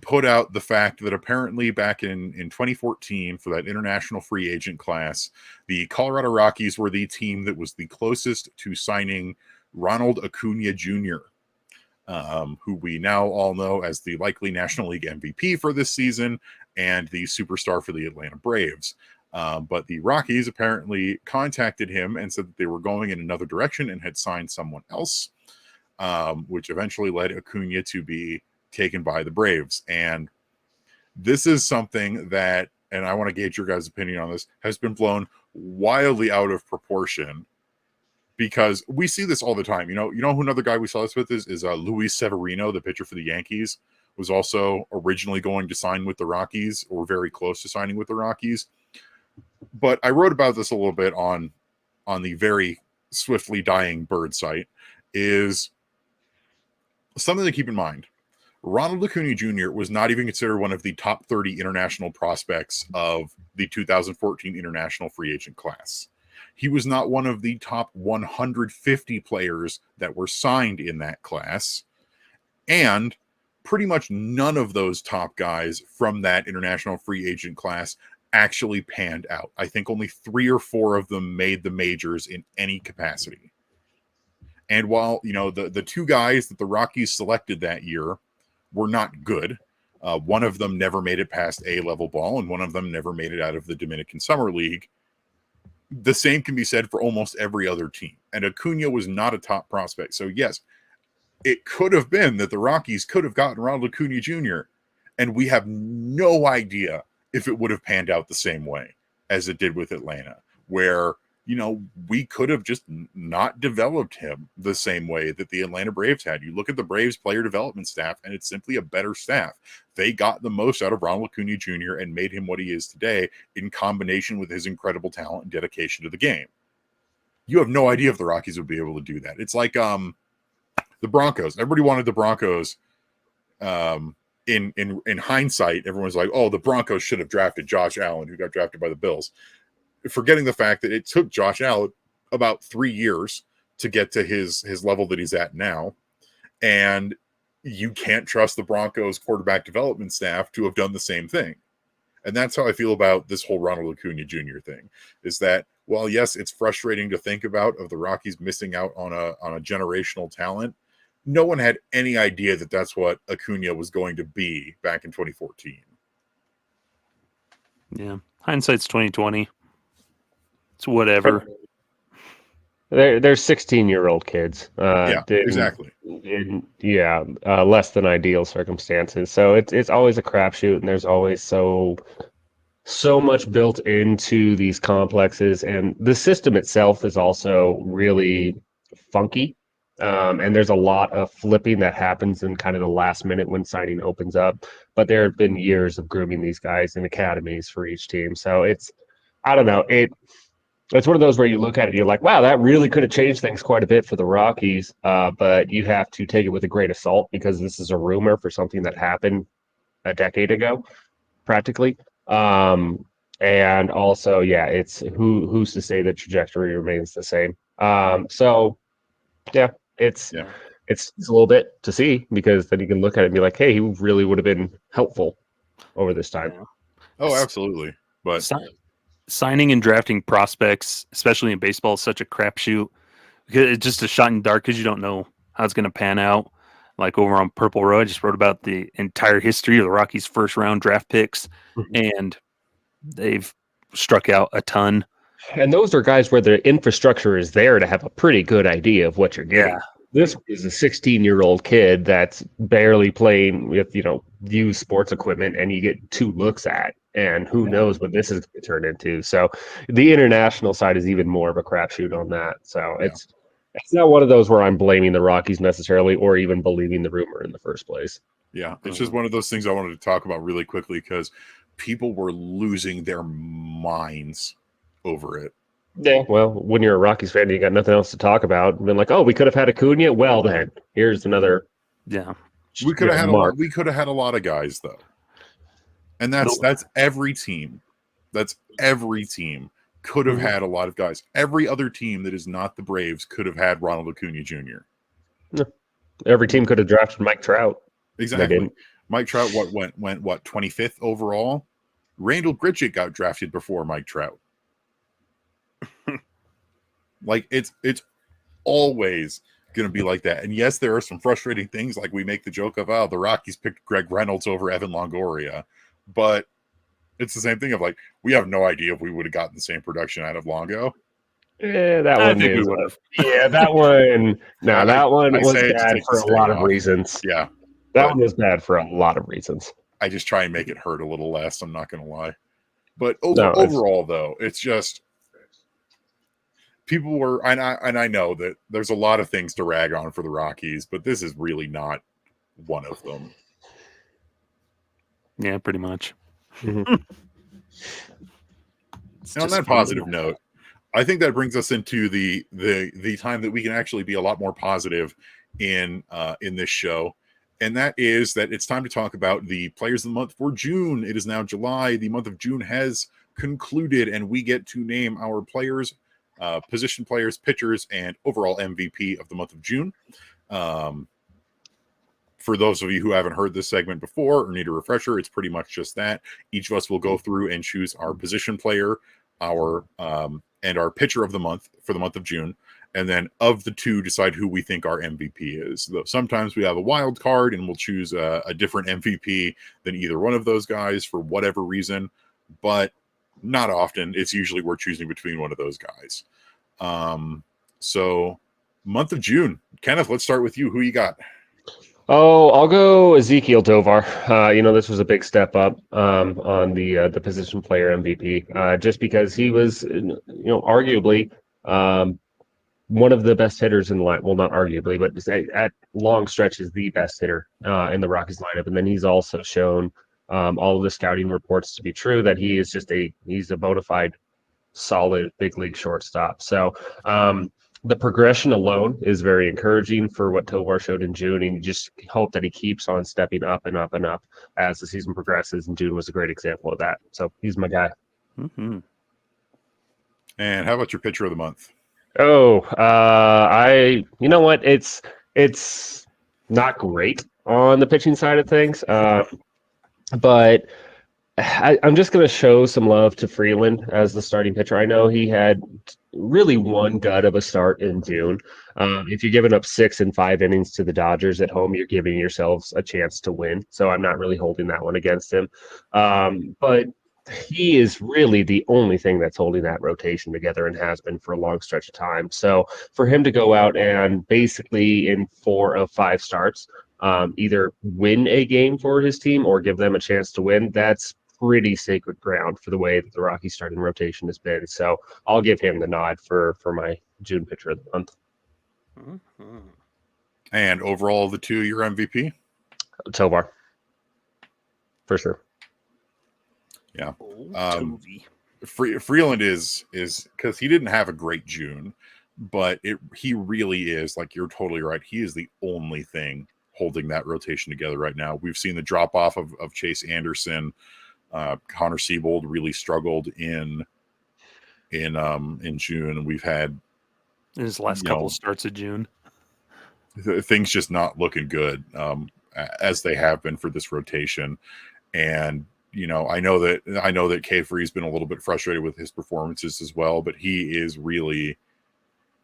put out the fact that apparently back in 2014 for that international free agent class, the Colorado Rockies were the team that was the closest to signing Ronald Acuna Jr., who we now all know as the likely National League MVP for this season and the superstar for the Atlanta Braves. But the Rockies apparently contacted him and said that they were going in another direction and had signed someone else, which eventually led Acuna to be taken by the Braves. And this is something that, and I want to gauge your guys' opinion on this, has been blown wildly out of proportion because we see this all the time. You know who another guy we saw this with is Luis Severino, the pitcher for the Yankees, was also originally going to sign with the Rockies or very close to signing with the Rockies. But I wrote about this a little bit on the very swiftly dying bird site, is something to keep in mind. Ronald Acuna Jr. was not even considered one of the top 30 international prospects of the 2014 international free agent class. He was not one of the top 150 players that were signed in that class. And pretty much none of those top guys from that international free agent class actually panned out. I think only 3 or 4 of them made the majors in any capacity. And while, the 2 guys that the Rockies selected that year were not good. One of them never made it past A-level ball, and one of them never made it out of the Dominican Summer League. The same can be said for almost every other team. And Acuna was not a top prospect. So, yes, it could have been that the Rockies could have gotten Ronald Acuna Jr., and we have no idea if it would have panned out the same way as it did with Atlanta, where we could have just not developed him the same way that the Atlanta Braves had. You look at the Braves player development staff, and it's simply a better staff. They got the most out of Ronald Acuna Jr. and made him what he is today in combination with his incredible talent and dedication to the game. You have no idea if the Rockies would be able to do that. It's like the Broncos. Everybody wanted the Broncos. In hindsight, everyone's like, the Broncos should have drafted Josh Allen, who got drafted by the Bills, forgetting the fact that it took Josh Allen about 3 years to get to his level that he's at now. And you can't trust the Broncos quarterback development staff to have done the same thing. And that's how I feel about this whole Ronald Acuna Jr. thing, is that, while yes, it's frustrating to think about of the Rockies missing out on a generational talent, no one had any idea that that's what Acuna was going to be back in 2014. Yeah. Hindsight's 2020. It's whatever. They're 16-year-old kids. Exactly. Less than ideal circumstances. So it's always a crapshoot, and there's always so much built into these complexes, and the system itself is also really funky. And there's a lot of flipping that happens in kind of the last minute when signing opens up. But there have been years of grooming these guys in academies for each team. So I don't know. It's one of those where you look at it and you're like, wow, that really could have changed things quite a bit for the Rockies. But you have to take it with a grain of salt because this is a rumor for something that happened a decade ago, practically. And also, it's who's to say the trajectory remains the same. It's a little bit to see, because then you can look at it and be like, hey, he really would have been helpful over this time. Oh, absolutely. But signing and drafting prospects, especially in baseball, is such a crapshoot. It's just a shot in the dark because you don't know how it's going to pan out. Like over on Purple Row, I just wrote about the entire history of the Rockies' first round draft picks, and they've struck out a ton. And those are guys where the infrastructure is there to have a pretty good idea of what you're getting. Yeah. This is a 16-year-old kid that's barely playing with, used sports equipment, and you get 2 looks at. And who knows what this is going to turn into. So the international side is even more of a crapshoot on that. So it's not one of those where I'm blaming the Rockies necessarily or even believing the rumor in the first place. Yeah, it's just one of those things I wanted to talk about really quickly because people were losing their minds over it. Yeah. Well, when you're a Rockies fan, you got nothing else to talk about. And been like, oh, we could have had Acuna. Well, then here's another. Yeah, we could have had mark. We could have had a lot of guys though, and that's every team. That's every team could have had a lot of guys. Every other team that is not the Braves could have had Ronald Acuna Jr. Every team could have drafted Mike Trout. Exactly. Mike Trout went 25th overall. Randall Grichuk got drafted before Mike Trout. Like it's always going to be like that. And yes, there are some frustrating things, like we make the joke of, the Rockies picked Greg Reynolds over Evan Longoria, but it's the same thing of like, we have no idea if we would have gotten the same production out of Longo. Yeah, that one think is. We would have. Yeah, that one. No, that one was bad for a lot of reasons. Yeah, that one was bad for a lot of reasons. I just try and make it hurt a little less. I'm not going to lie, but overall, though, it's just people were, and I know that there's a lot of things to rag on for the Rockies, but this is really not one of them. Yeah, pretty much. And on that positive note, I think that brings us into the time that we can actually be a lot more positive in this show, and that is that it's time to talk about the players of the month for June. It is now July. The month of June has concluded, and we get to name our players, position players, pitchers, and overall MVP of the month of June. For those of you who haven't heard this segment before or need a refresher, it's pretty much just that. Each of us will go through and choose our position player, our and our pitcher of the month for the month of June, and then of the two, decide who we think our MVP is. Sometimes we have a wild card and we'll choose a different MVP than either one of those guys for whatever reason, but not often. It's usually we're choosing between one of those guys. So month of June, Kenneth, let's start with you. Who you got? Oh, I'll go Ezekiel Tovar. This was a big step up on the position player MVP, just because he was, arguably one of the best hitters in the line. Well, not arguably, but at long stretches, the best hitter in the Rockies lineup. And then he's also shown all of the scouting reports to be true, that he is he's a bona fide, solid big league shortstop. So the progression alone is very encouraging for what Tovar showed in June, and you just hope that he keeps on stepping up and up and up as the season progresses, and June was a great example of that. So he's my guy. Mm-hmm. And how about your pitcher of the month? Oh, you know what? It's not great on the pitching side of things, but I'm just going to show some love to Freeland as the starting pitcher. I know he had really one gut of a start in June. If you're giving up 6 and 5 innings to the Dodgers at home, you're giving yourselves a chance to win. So I'm not really holding that one against him. But he is really the only thing that's holding that rotation together and has been for a long stretch of time. So for him to go out and basically in 4 of 5 starts, either win a game for his team or give them a chance to win, that's pretty sacred ground for the way that the Rockies starting rotation has been. So I'll give him the nod for my June pitcher of the month. Mm-hmm. And overall, the two, your MVP? Tovar. For sure. Yeah. Freeland is because he didn't have a great June, but he really is, like, you're totally right. He is the only thing holding that rotation together right now. We've seen the drop off of Chase Anderson. Connor Siebold really struggled in June, and we've had in his last couple of starts of June, things just not looking good as they have been for this rotation. And I know that K-Free's been a little bit frustrated with his performances as well, but he is really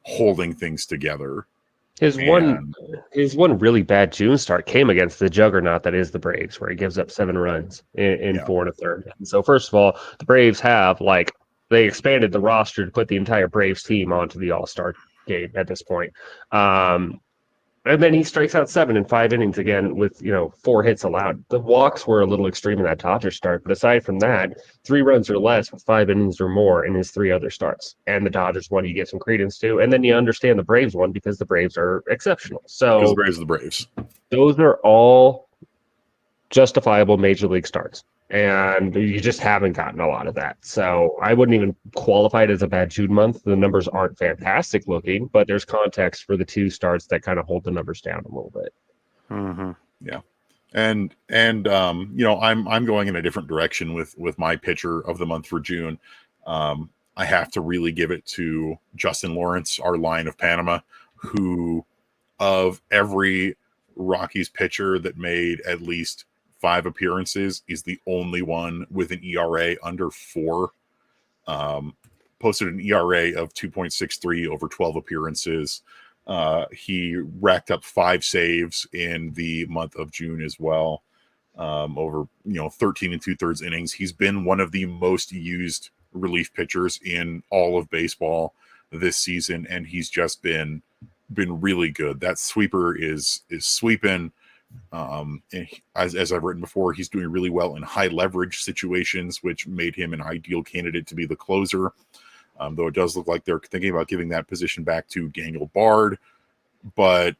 holding things together. His one really bad June start came against the juggernaut that is the Braves, where he gives up 7 runs in 4 1/3. And so first of all, the Braves have they expanded the roster to put the entire Braves team onto the All-Star game at this point. And then he strikes out 7 in 5 innings again with 4 hits allowed. The walks were a little extreme in that Dodgers start, but aside from that, 3 runs or less with 5 innings or more in his 3 other starts. And the Dodgers one you get some credence to, and then you understand the Braves one because the Braves are exceptional. Because So the Braves are the Braves. those are all justifiable major league starts. And you just haven't gotten a lot of that. So I wouldn't even qualify it as a bad June month. The numbers aren't fantastic looking, but there's context for the 2 starts that kind of hold the numbers down a little bit. Mm-hmm. Yeah. And I'm going in a different direction with my pitcher of the month for June. I have to really give it to Justin Lawrence, our line of Panama, who of every Rockies pitcher that made at least 5 appearances is the only one with an ERA under 4. Posted an ERA of 2.63 over 12 appearances. He racked up 5 saves in the month of June as well. Over 13 2/3 innings. He's been one of the most used relief pitchers in all of baseball this season, and he's just been really good. That sweeper is sweeping. And as I've written before, he's doing really well in high leverage situations, which made him an ideal candidate to be the closer. Though it does look like they're thinking about giving that position back to Daniel Bard. But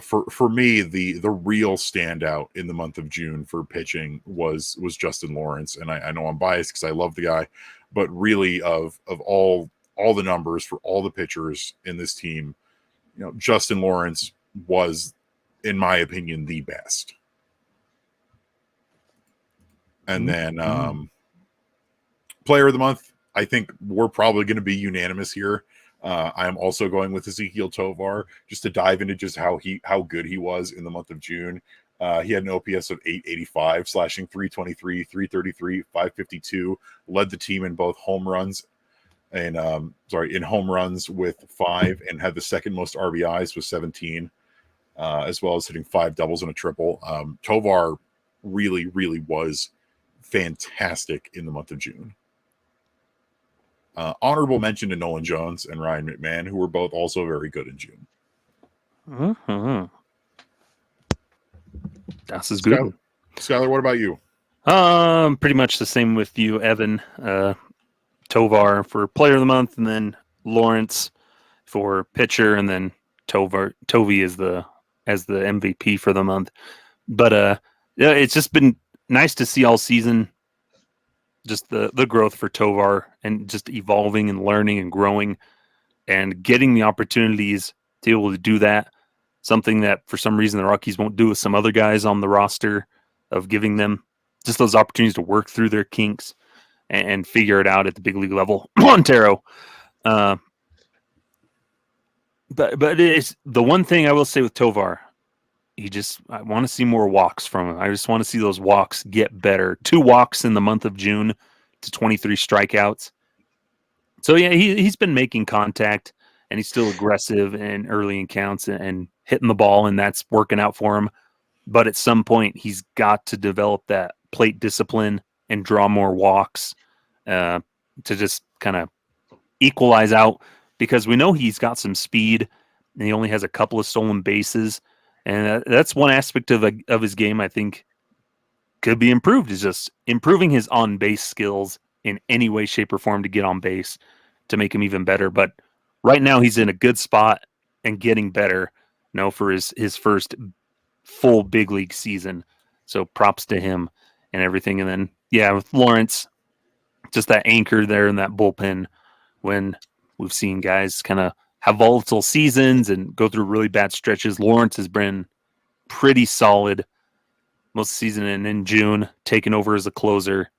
for me, the real standout in the month of June for pitching was Justin Lawrence. And I know I'm biased because I love the guy, but really of all the numbers for all the pitchers in this team, Justin Lawrence was, in my opinion, the best. And then player of the month, I think we're probably going to be unanimous here. I'm also going with Ezequiel Tovar just to dive into just how good he was in the month of June. He had an OPS of 885, slashing 323, 333, 552, led the team in both home runs and in home runs with 5, and had the second most RBIs with 17, as well as hitting 5 doubles and a triple. Tovar really, really was fantastic in the month of June. Honorable mention to Nolan Jones and Ryan McMahon, who were both also very good in June. Mm-hmm. Das is good. Skyler, what about you? Pretty much the same with you, Evan. Tovar for player of the month, and then Lawrence for pitcher, and then Tovey is as the MVP for the month. But yeah, it's just been nice to see all season just the growth for Tovar, and just evolving and learning and growing and getting the opportunities to be able to do that. Something that for some reason the Rockies won't do with some other guys on the roster, of giving them just those opportunities to work through their kinks and figure it out at the big league level. Montero. But it's the one thing I will say with Tovar. I want to see more walks from him. I just want to see those walks get better. 2 walks in the month of June to 23 strikeouts. So yeah, he's been making contact, and he's still aggressive and early in counts and hitting the ball, and that's working out for him. But at some point, he's got to develop that plate discipline and draw more walks to just kind of equalize out, because we know he's got some speed, and he only has a couple of stolen bases. And that's one aspect of his game I think could be improved, is just improving his on-base skills in any way, shape, or form to get on base to make him even better. But right now he's in a good spot and getting better, for his first full big league season. So props to him and everything. And then, yeah, with Lawrence, just that anchor there in that bullpen when we've seen guys kind of have volatile seasons and go through really bad stretches. Lawrence has been pretty solid most of the season, and in June, taking over as a closer.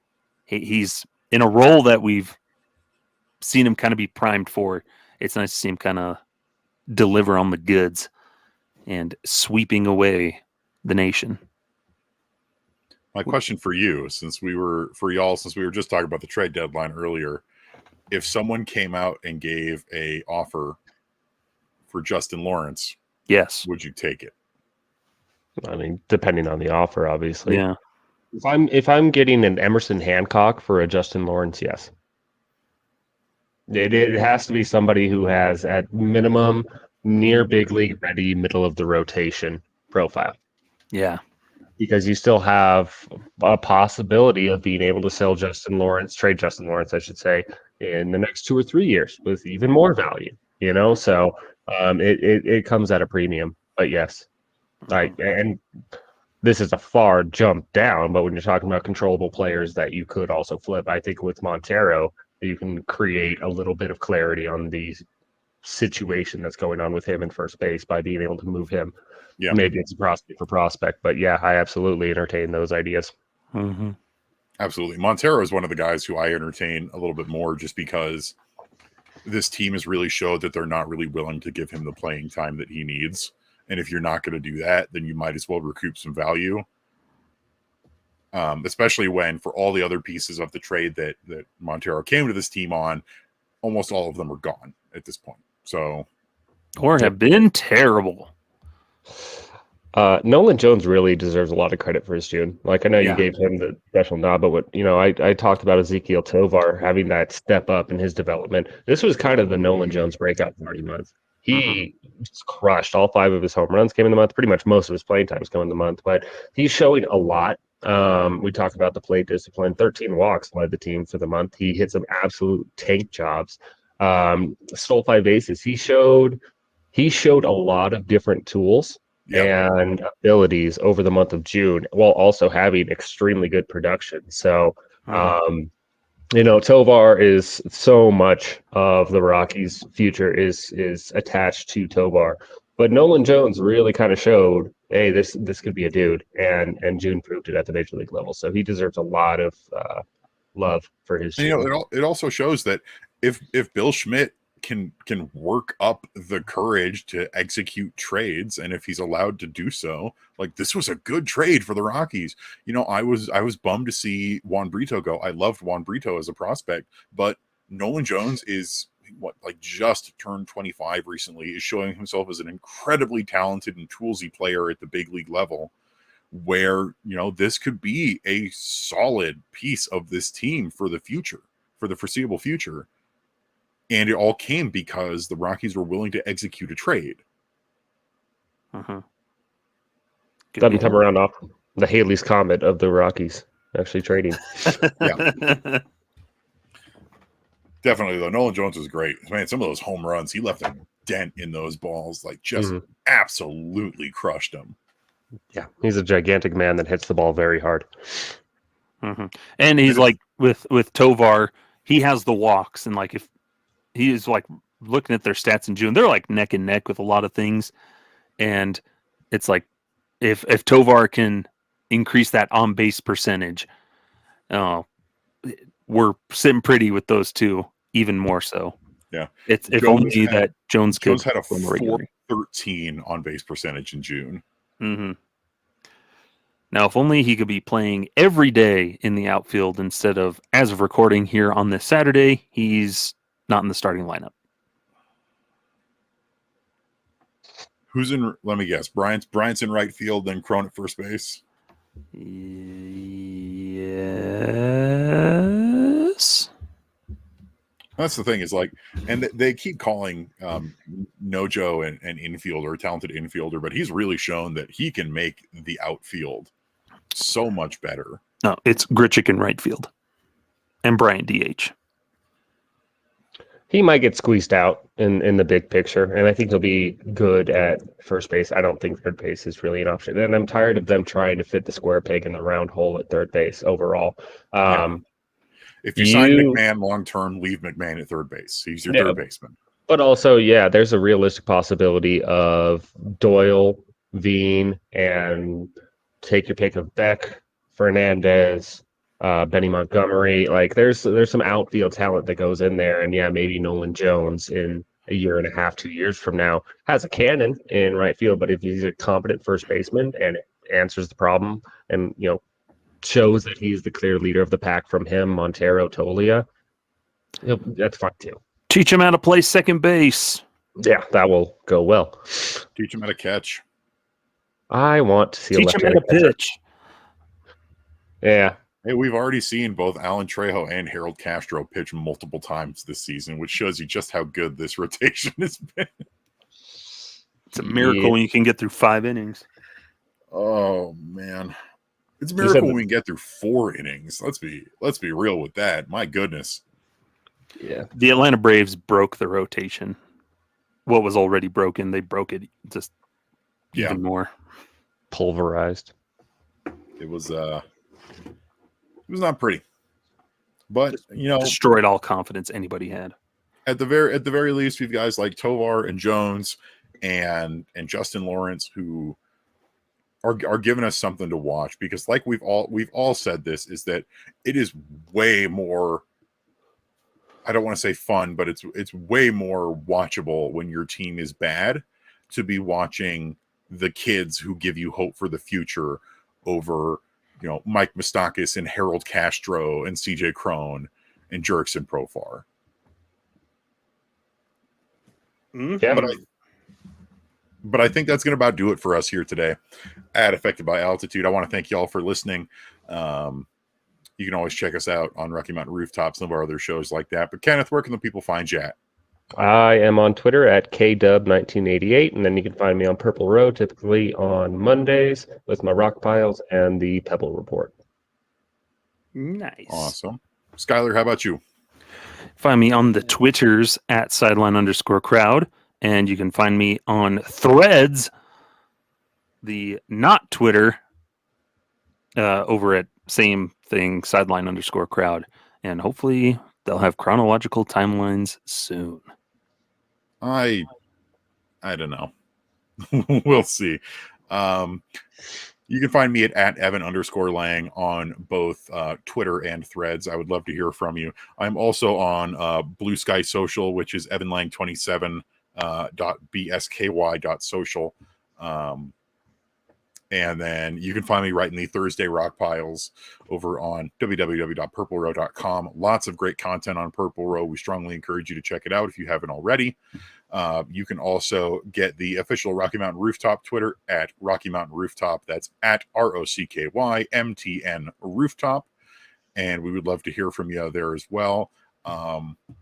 He's in a role that we've seen him kind of be primed for. It's nice to see him kind of deliver on the goods and sweeping away the nation. My question for you, since we were just talking about the trade deadline earlier, if someone came out and gave a offer for Justin Lawrence, yes, would you take it? I mean, depending on the offer, obviously. Yeah. If I'm getting an Emerson Hancock for a Justin Lawrence, yes. It has to be somebody who has, at minimum, near big league ready, middle of the rotation profile. Yeah. Because you still have a possibility of being able to trade Justin Lawrence, I should say, in the next 2 or 3 years with even more value. So it comes at a premium. But yes, and this is a far jump down. But when you're talking about controllable players that you could also flip, I think with Montero you can create a little bit of clarity on the situation that's going on with him in first base by being able to move him. Yeah. Maybe it's a prospect for prospect, but yeah, I absolutely entertain those ideas. Mm-hmm. Absolutely. Montero is one of the guys who I entertain a little bit more just because this team has really showed that they're not really willing to give him the playing time that he needs. And if you're not going to do that, then you might as well recoup some value. Especially when for all the other pieces of the trade that Montero came to this team on, almost all of them are gone at this point. So, or have been terrible. Nolan Jones really deserves a lot of credit for his June. Like I know Yeah. you gave him the special nod, but I talked about Ezekiel Tovar having that step up in his development. This was kind of the Nolan Jones breakout party month. He just crushed. All 5 of his home runs came in the month. Pretty much most of his playing times come in the month, but he's showing a lot. We talked about the plate discipline. 13 walks led the team for the month. He hit some absolute tank jobs. Stole 5 bases. He showed a lot of different tools and abilities over the month of June, while also having extremely good production. So, Tovar is so much of the Rockies' future is attached to Tovar. But Nolan Jones really kind of showed, hey, this could be a dude, and June proved it at the major league level. So he deserves a lot of love for his. And, it also shows that if Bill Schmidt can work up the courage to execute trades, and if he's allowed to do so, like this was a good trade for the Rockies. I was bummed to see Juan Brito go. I loved Juan Brito as a prospect, but Nolan Jones is just turned 25 recently, is showing himself as an incredibly talented and toolsy player at the big league level, where this could be a solid piece of this team for the future, for the foreseeable future. And it all came because the Rockies were willing to execute a trade. Doesn't come around often. The Haley's Comet of the Rockies actually trading. Yeah. Definitely, though. Nolan Jones was great. Man, some of those home runs, he left a dent in those balls, just absolutely crushed them. Yeah, he's a gigantic man that hits the ball very hard. And he's like with Tovar, he has the walks, and like if he is like looking at their stats in June, they're like neck and neck with a lot of things. And it's like if Tovar can increase that on base percentage, we're sitting pretty with those two, even more so. Yeah. It's if only that Jones had a 413 on base percentage in June. Now, if only he could be playing every day in the outfield instead of, as of recording here on this Saturday, he's not in the starting lineup. Who's in? Let me guess. Bryant's in right field, then Crone at first base. Yes. That's the thing is and they keep calling Nojo an infielder, a talented infielder, but he's really shown that he can make the outfield so much better. No, it's Grichuk in right field and Bryant DH. He might get squeezed out in the big picture, and I think he'll be good at first base. I don't think third base is really an option, and I'm tired of them trying to fit the square peg in the round hole at third base overall. If you sign McMahon long-term, leave McMahon at third base. He's your third baseman. But also, there's a realistic possibility of Doyle, Veen, and take your pick of Beck, Fernandez, Benny Montgomery. Like there's some outfield talent that goes in there, and maybe Nolan Jones in a year and a half, 2 years from now has a cannon in right field. But if he's a competent first baseman and answers the problem, and shows that he's the clear leader of the pack from him, Montero, Tolia, that's fine too. Teach him how to play second base. Yeah, that will go well. Teach him how to catch. I want to see teach him how to pitch. Yeah. Hey, we've already seen both Alan Trejo and Harold Castro pitch multiple times this season, which shows you just how good this rotation has been. It's a miracle when you can get through 5 innings. Oh man, it's a You said miracle that- when we can get through 4 innings. Let's be real with that. My goodness. Yeah. The Atlanta Braves broke the rotation. What was already broken, they broke it just even more. Pulverized. It was not pretty. But Destroyed all confidence anybody had. at the very least, we've guys like Tovar and Jones and Justin Lawrence who are giving us something to watch, because like we've all said, this is that it is way more, I don't want to say fun, but it's way more watchable when your team is bad, to be watching the kids who give you hope for the future over, Mike Moustakas and Harold Castro and CJ Crone and Jurickson Profar. Yeah. But I think that's going to about do it for us here today at Affected by Altitude. I want to thank y'all for listening. You can always check us out on Rocky Mountain Rooftop, some of our other shows like that. But Kenneth, where can the people find you at? I am on Twitter at KDub1988, and then you can find me on Purple Row, typically on Mondays, with my rock piles and the Pebble Report. Nice. Awesome. Skyler, how about you? Find me on the Twitters at sideline_crowd, and you can find me on Threads, the not Twitter, over at same thing, sideline_crowd, and hopefully they'll have chronological timelines soon. I don't know. We'll see. You can find me at Evan_Lang on both Twitter and Threads. I would love to hear from you. I'm also on Blue Sky Social, which is evanlang27.bsky.social. And then you can find me writing the Thursday Rock Piles over on www.purplerow.com. Lots of great content on Purple Row. We strongly encourage you to check it out if you haven't already. You can also get the official Rocky Mountain Rooftop Twitter at Rocky Mountain Rooftop. That's at ROCKYMTN Rooftop. And we would love to hear from you there as well.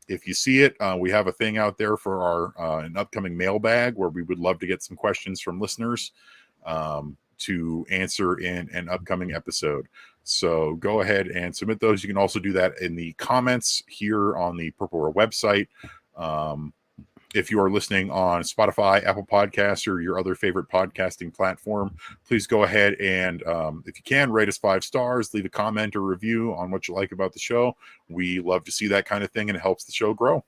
If you see it, we have a thing out there for our an upcoming mailbag where we would love to get some questions from listeners to answer in an upcoming episode. So go ahead and submit those. You can also do that in the comments here on the Purple Row website. If you are listening on Spotify, Apple Podcasts, or your other favorite podcasting platform, please go ahead and, if you can, rate us 5 stars, leave a comment or review on what you like about the show. We love to see that kind of thing, and it helps the show grow.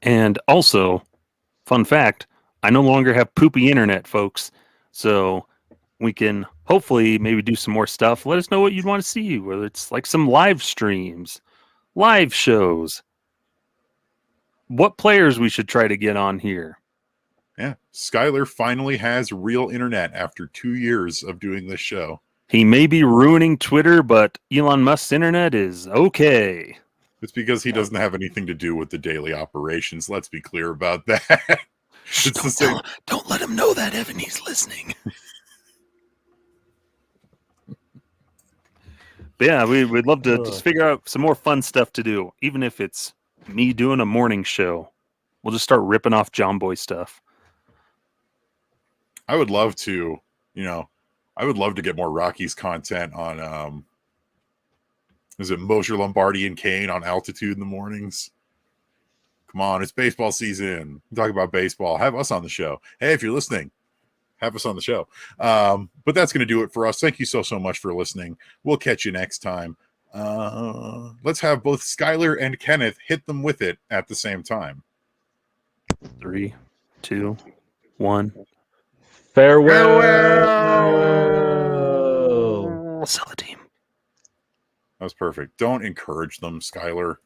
And also, fun fact, I no longer have poopy internet, folks. So we can hopefully maybe do some more stuff. Let us know what you'd want to see, whether it's like some live streams, live shows, what players we should try to get on here. Yeah. Skyler finally has real internet after 2 years of doing this show. He may be ruining Twitter, but Elon Musk's internet is okay. It's because he doesn't have anything to do with the daily operations. Let's be clear about that. It's the same. Don't let him know that, Evan. He's listening. But yeah, we'd love to just figure out some more fun stuff to do, even if it's me doing a morning show. We'll just start ripping off John Boy stuff. I would love to, get more Rockies content on, is it Mosher, Lombardi, and Kane on Altitude in the mornings? Come on, it's baseball season. Talk about baseball. Have us on the show. Hey, if you're listening, have us on the show. But that's going to do it for us. Thank you so much for listening. We'll catch you next time. Let's have both Skyler and Kenneth hit them with it at the same time. 3, 2, 1. Farewell. Sell the team. That was perfect. Don't encourage them, Skyler.